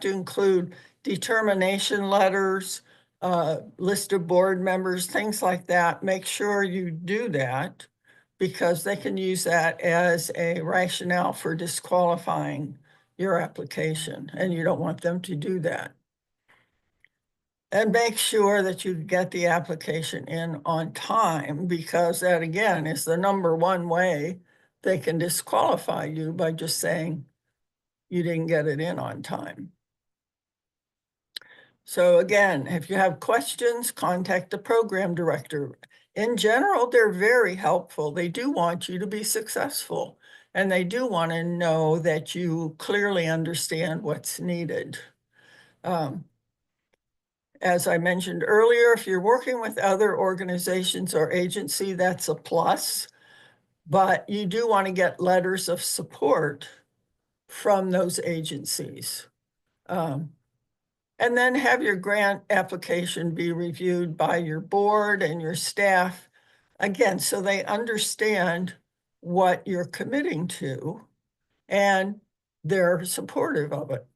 include determination letters, list of board members, things like that, make sure you do that, because they can use that as a rationale for disqualifying your application, and you don't want them to do that. And make sure that you get the application in on time, because that, again, is the number one way they can disqualify you, by just saying you didn't get it in on time. So again, if you have questions, contact the program director. In general, they're very helpful. They do want you to be successful, and they do want to know that you clearly understand what's needed. As I mentioned earlier, if you're working with other organizations or agency, that's a plus, but you do want to get letters of support from those agencies. And then have your grant application be reviewed by your board and your staff, again, so they understand what you're committing to and they're supportive of it.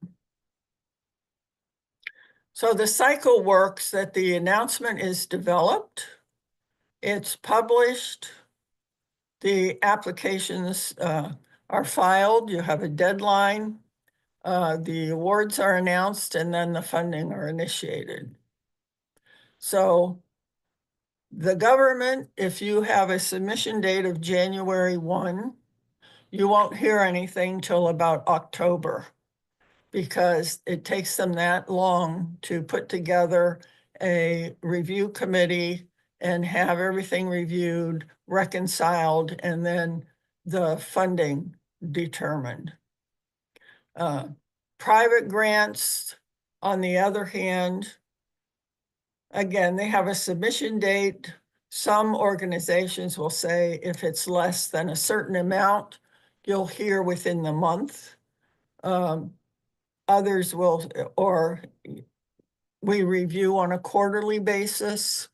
So the cycle works that the announcement is developed, it's published, the applications are filed, you have a deadline, the awards are announced, and then the funding are initiated. So the government, if you have a submission date of January 1, you won't hear anything till about October because it takes them that long to put together a review committee and have everything reviewed, reconciled, and then the funding determined. Private grants, on the other hand, again, they have a submission date. Some organizations will say if it's less than a certain amount, you'll hear within the month. Others will, or we review on a quarterly basis.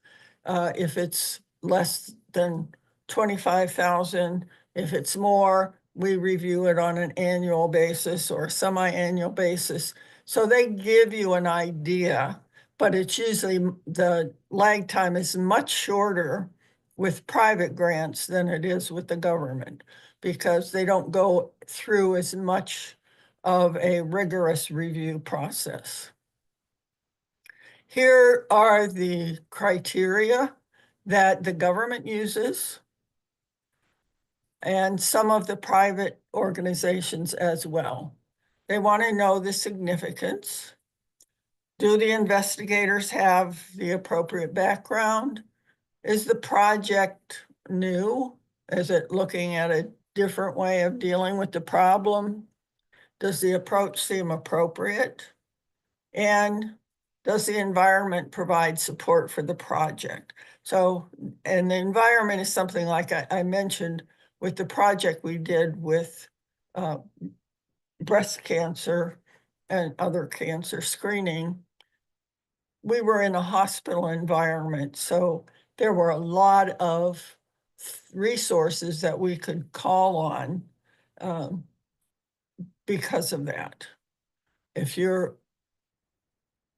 If it's less than 25,000, if it's more, we review it on an annual basis or semi-annual basis. So they give you an idea, but it's usually the lag time is much shorter with private grants than it is with the government because they don't go through as much of a rigorous review process. Here are the criteria that the government uses and some of the private organizations as well. They want to know the significance. Do the investigators have the appropriate background? Is the project new? Is it looking at a different way of dealing with the problem? Does the approach seem appropriate? And does the environment provide support for the project? So, and the environment is something like I mentioned with the project we did with breast cancer and other cancer screening. We were in a hospital environment, so there were a lot of resources that we could call on because of that. If you're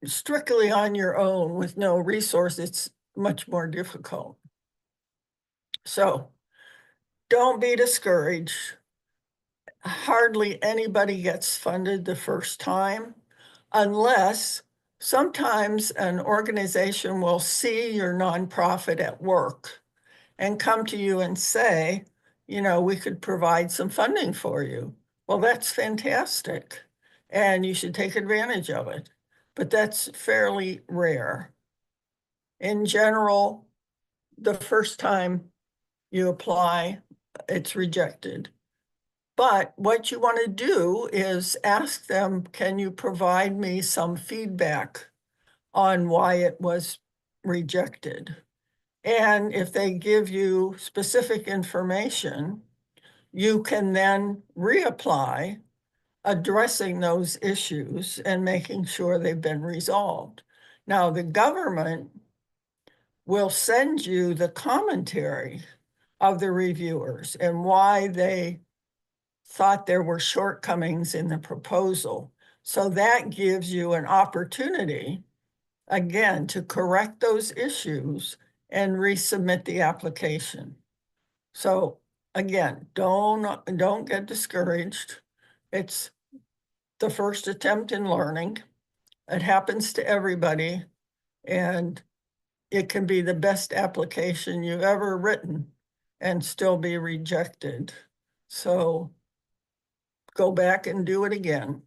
strictly on your own with no resource, it's much more difficult. So don't be discouraged. Hardly anybody gets funded the first time, unless sometimes an organization will see your nonprofit at work and come to you and say, you know, we could provide some funding for you. Well, that's fantastic, and you should take advantage of it. But that's fairly rare. In general, the first time you apply, it's rejected. But what you want to do is ask them, can you provide me some feedback on why it was rejected? And if they give you specific information, you can then reapply, addressing those issues and making sure they've been resolved. Now, the government will send you the commentary of the reviewers and why they thought there were shortcomings in the proposal. So that gives you an opportunity, again, to correct those issues and resubmit the application. So again, don't get discouraged. It's the first attempt in learning. It happens to everybody, and it can be the best application you've ever written and still be rejected. So go back and do it again.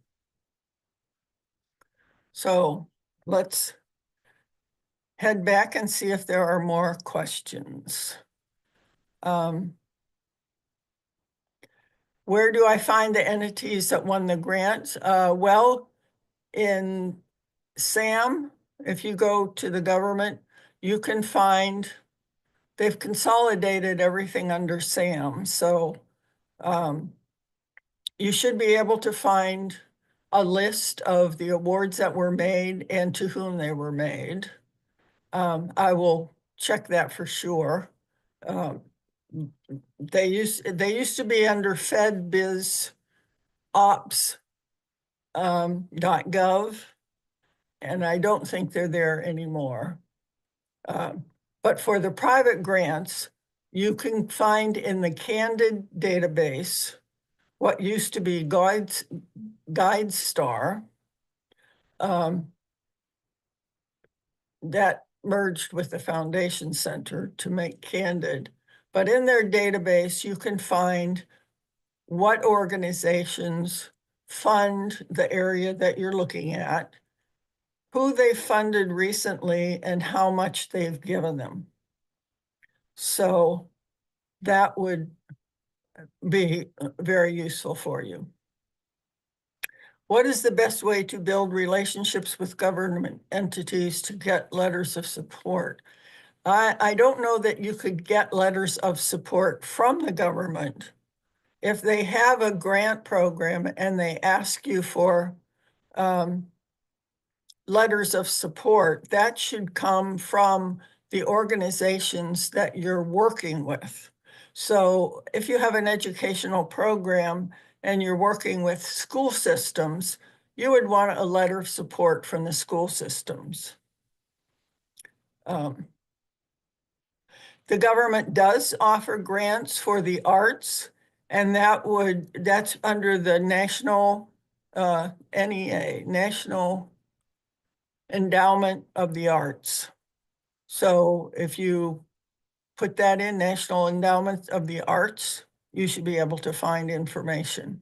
So let's head back and see if there are more questions. Where do I find the entities that won the grant? Well, in SAM, if you go to the government, you can find, they've consolidated everything under SAM. So you should be able to find a list of the awards that were made and to whom they were made. I will check that for sure. They used to be under fedbizops.gov, and I don't think they're there anymore. But for the private grants, you can find in the Candid database what used to be GuideStar, that merged with the Foundation Center to make Candid. But in their database, you can find what organizations fund the area that you're looking at, who they funded recently, and how much they've given them. So that would be very useful for you. What is the best way to build relationships with government entities to get letters of support? I don't know that you could get letters of support from the government. If they have a grant program and they ask you for letters of support, that should come from the organizations that you're working with. So if you have an educational program and you're working with school systems, you would want a letter of support from the school systems. The government does offer grants for the arts, and that's under the National NEA, National Endowment of the Arts. So if you put that in, National Endowment of the Arts, you should be able to find information.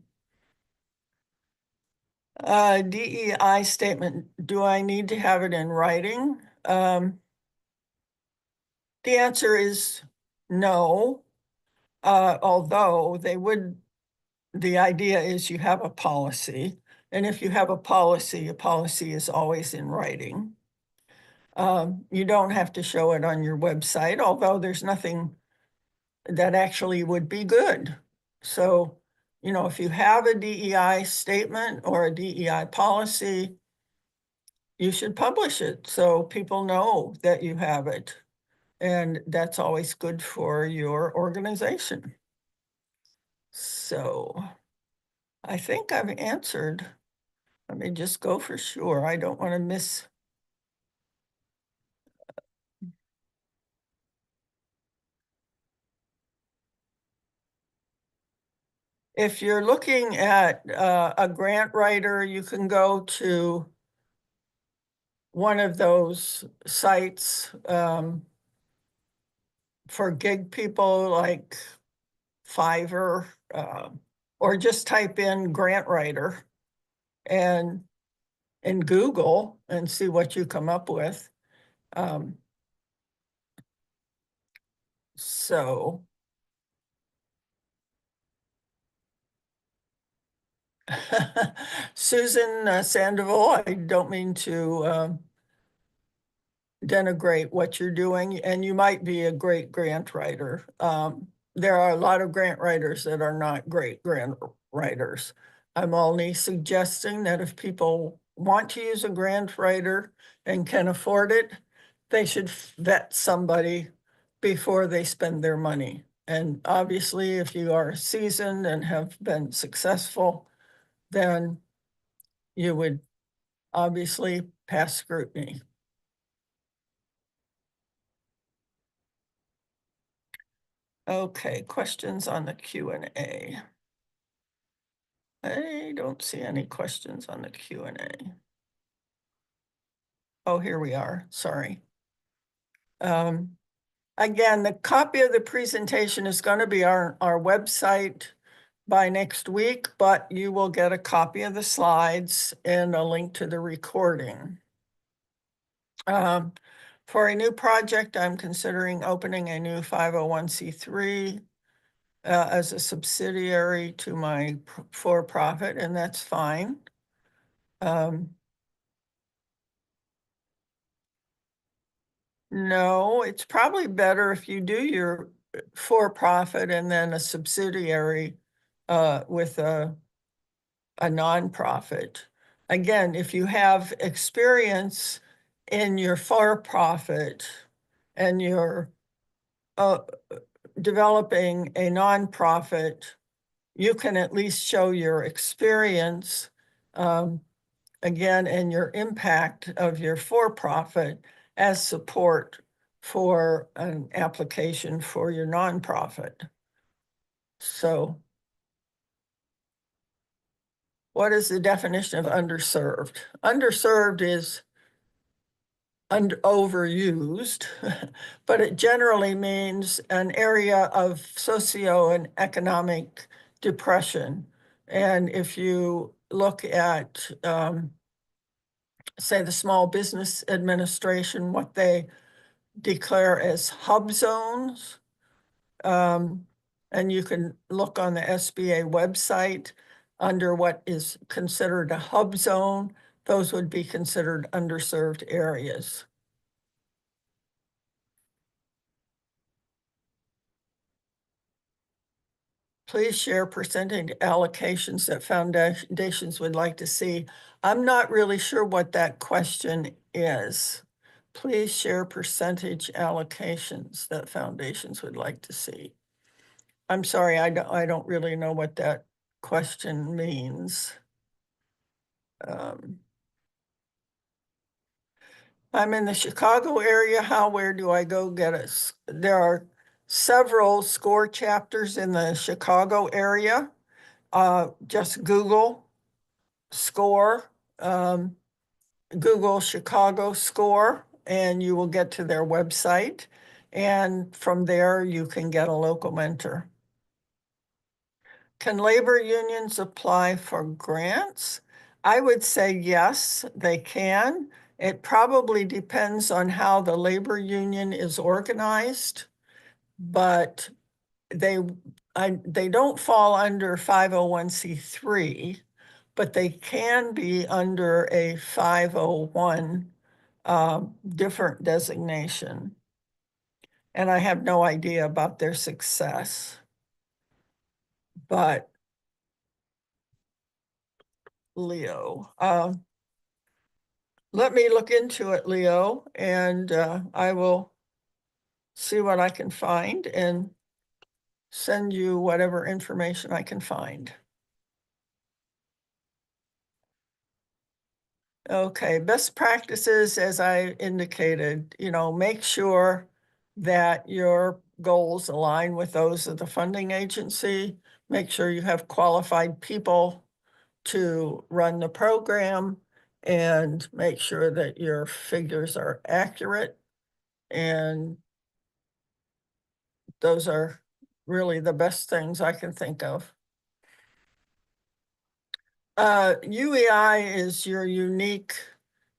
DEI statement, do I need to have it in writing? The answer is no, although the idea is you have a policy, and if you have a policy is always in writing. You don't have to show it on your website, although there's nothing that actually would be good. So, if you have a DEI statement or a DEI policy, you should publish it so people know that you have it. And that's always good for your organization. So I think I've answered. Let me just go for sure. I don't want to miss. If you're looking at a grant writer, you can go to one of those sites for gig people like Fiverr, or just type in grant writer and in Google and see what you come up with. So Susan Sandoval, I don't mean to denigrate what you're doing, and you might be a great grant writer. There are a lot of grant writers that are not great grant writers. I'm only suggesting that if people want to use a grant writer and can afford it, they should vet somebody before they spend their money. And obviously, if you are seasoned and have been successful, then you would obviously pass scrutiny. Okay, questions on the Q&A. I don't see any questions on the Q&A. Oh, here we are, sorry. Again, the copy of the presentation is going to be on our website by next week, but you will get a copy of the slides and a link to the recording. For a new project, I'm considering opening a new 501c3 as a subsidiary to my for-profit, and that's fine. No, it's probably better if you do your for-profit and then a subsidiary with a nonprofit. again, if you have experience in your for-profit and you're developing a nonprofit, you can at least show your experience, again, and your impact of your for-profit as support for an application for your nonprofit. So what is the definition of underserved? Underserved is overused, but it generally means an area of socio and economic depression. And if you look at, say, the Small Business Administration, what they declare as hub zones, and you can look on the SBA website under what is considered a hub zone, those would be considered underserved areas. Please share percentage allocations that foundations would like to see. I'm not really sure what that question is. Please share percentage allocations that foundations would like to see. I'm sorry, I don't really know what that question means. I'm in the Chicago area. Where do I go get it? There are several SCORE chapters in the Chicago area. Just Google SCORE, Google Chicago SCORE, and you will get to their website. And from there, you can get a local mentor. Can labor unions apply for grants? I would say yes, they can. It probably depends on how the labor union is organized, but they don't fall under 501c3, but they can be under a 501 different designation. And I have no idea about their success. But Leo, let me look into it, Leo, and I will see what I can find and send you whatever information I can find. Okay, best practices, as I indicated, make sure that your goals align with those of the funding agency. Make sure you have qualified people to run the program, and make sure that your figures are accurate. And those are really the best things I can think of. UEI is your unique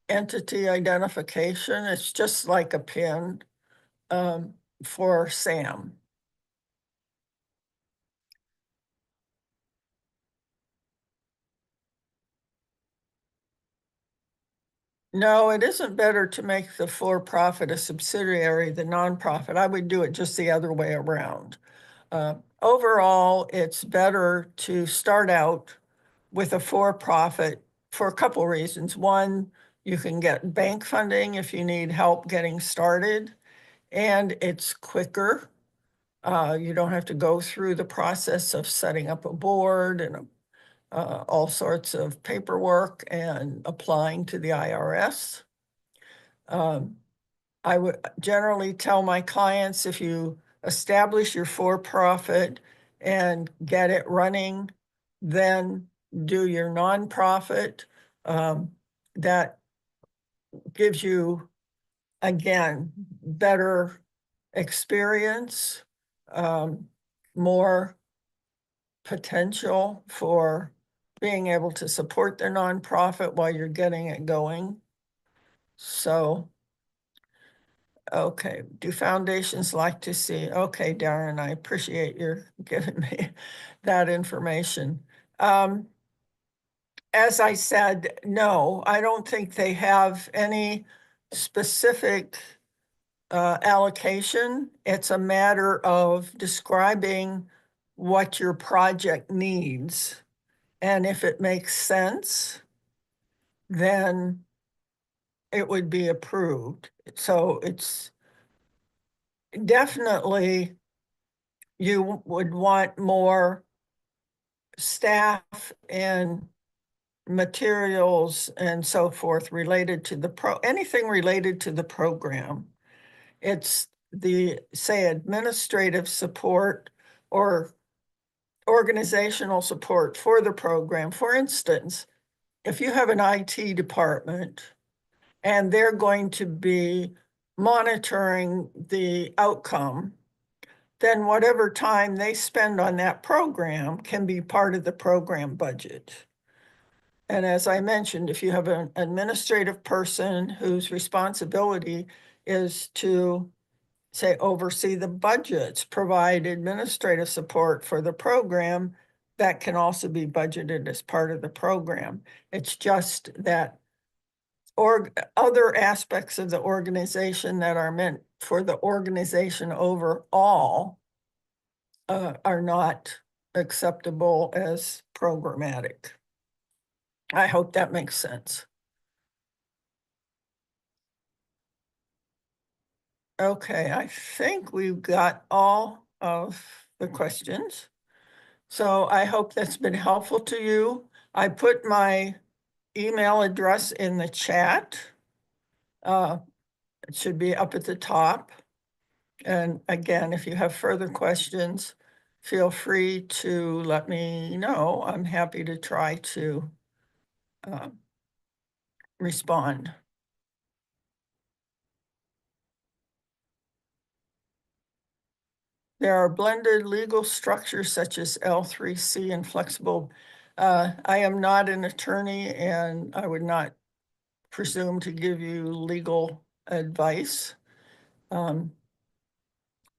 entity identification. It's just like a PIN for SAM. No, it isn't better to make the for-profit a subsidiary, the nonprofit. I would do it just the other way around. Overall, it's better to start out with a for-profit for a couple reasons. One, you can get bank funding if you need help getting started, and it's quicker. You don't have to go through the process of setting up a board and all sorts of paperwork and applying to the IRS. I would generally tell my clients, if you establish your for-profit and get it running, then do your nonprofit. That gives you, again, better experience, more potential for being able to support their nonprofit while you're getting it going. So, okay, do foundations like to see? Okay, Darren, I appreciate your giving me that information. As I said, no, I don't think they have any specific allocation. It's a matter of describing what your project needs. And if it makes sense, then it would be approved. So it's definitely, you would want more staff and materials and so forth related to anything related to the program. It's the, say, administrative support or organizational support for the program. For instance, if you have an IT department and they're going to be monitoring the outcome, then whatever time they spend on that program can be part of the program budget. And as I mentioned, if you have an administrative person whose responsibility is to, say, oversee the budgets, provide administrative support for the program, that can also be budgeted as part of the program. It's just that other aspects of the organization that are meant for the organization overall are not acceptable as programmatic. I hope that makes sense. Okay, I think we've got all of the questions. So I hope that's been helpful to you. I put my email address in the chat. It should be up at the top. And again, if you have further questions, feel free to let me know. I'm happy to try to respond. There are blended legal structures such as L3C and flexible. I am not an attorney and I would not presume to give you legal advice.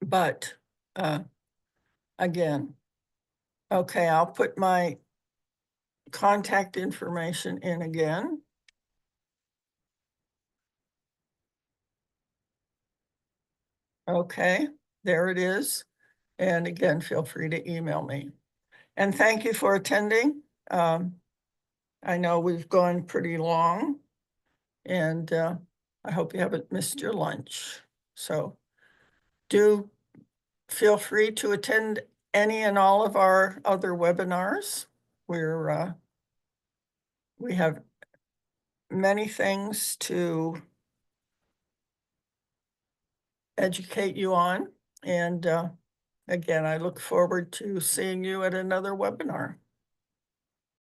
But again, okay, I'll put my contact information in again. Okay, there it is. And again, feel free to email me. And thank you for attending. I know we've gone pretty long and I hope you haven't missed your lunch. So do feel free to attend any and all of our other webinars. We have many things to educate you on. And again, I look forward to seeing you at another webinar.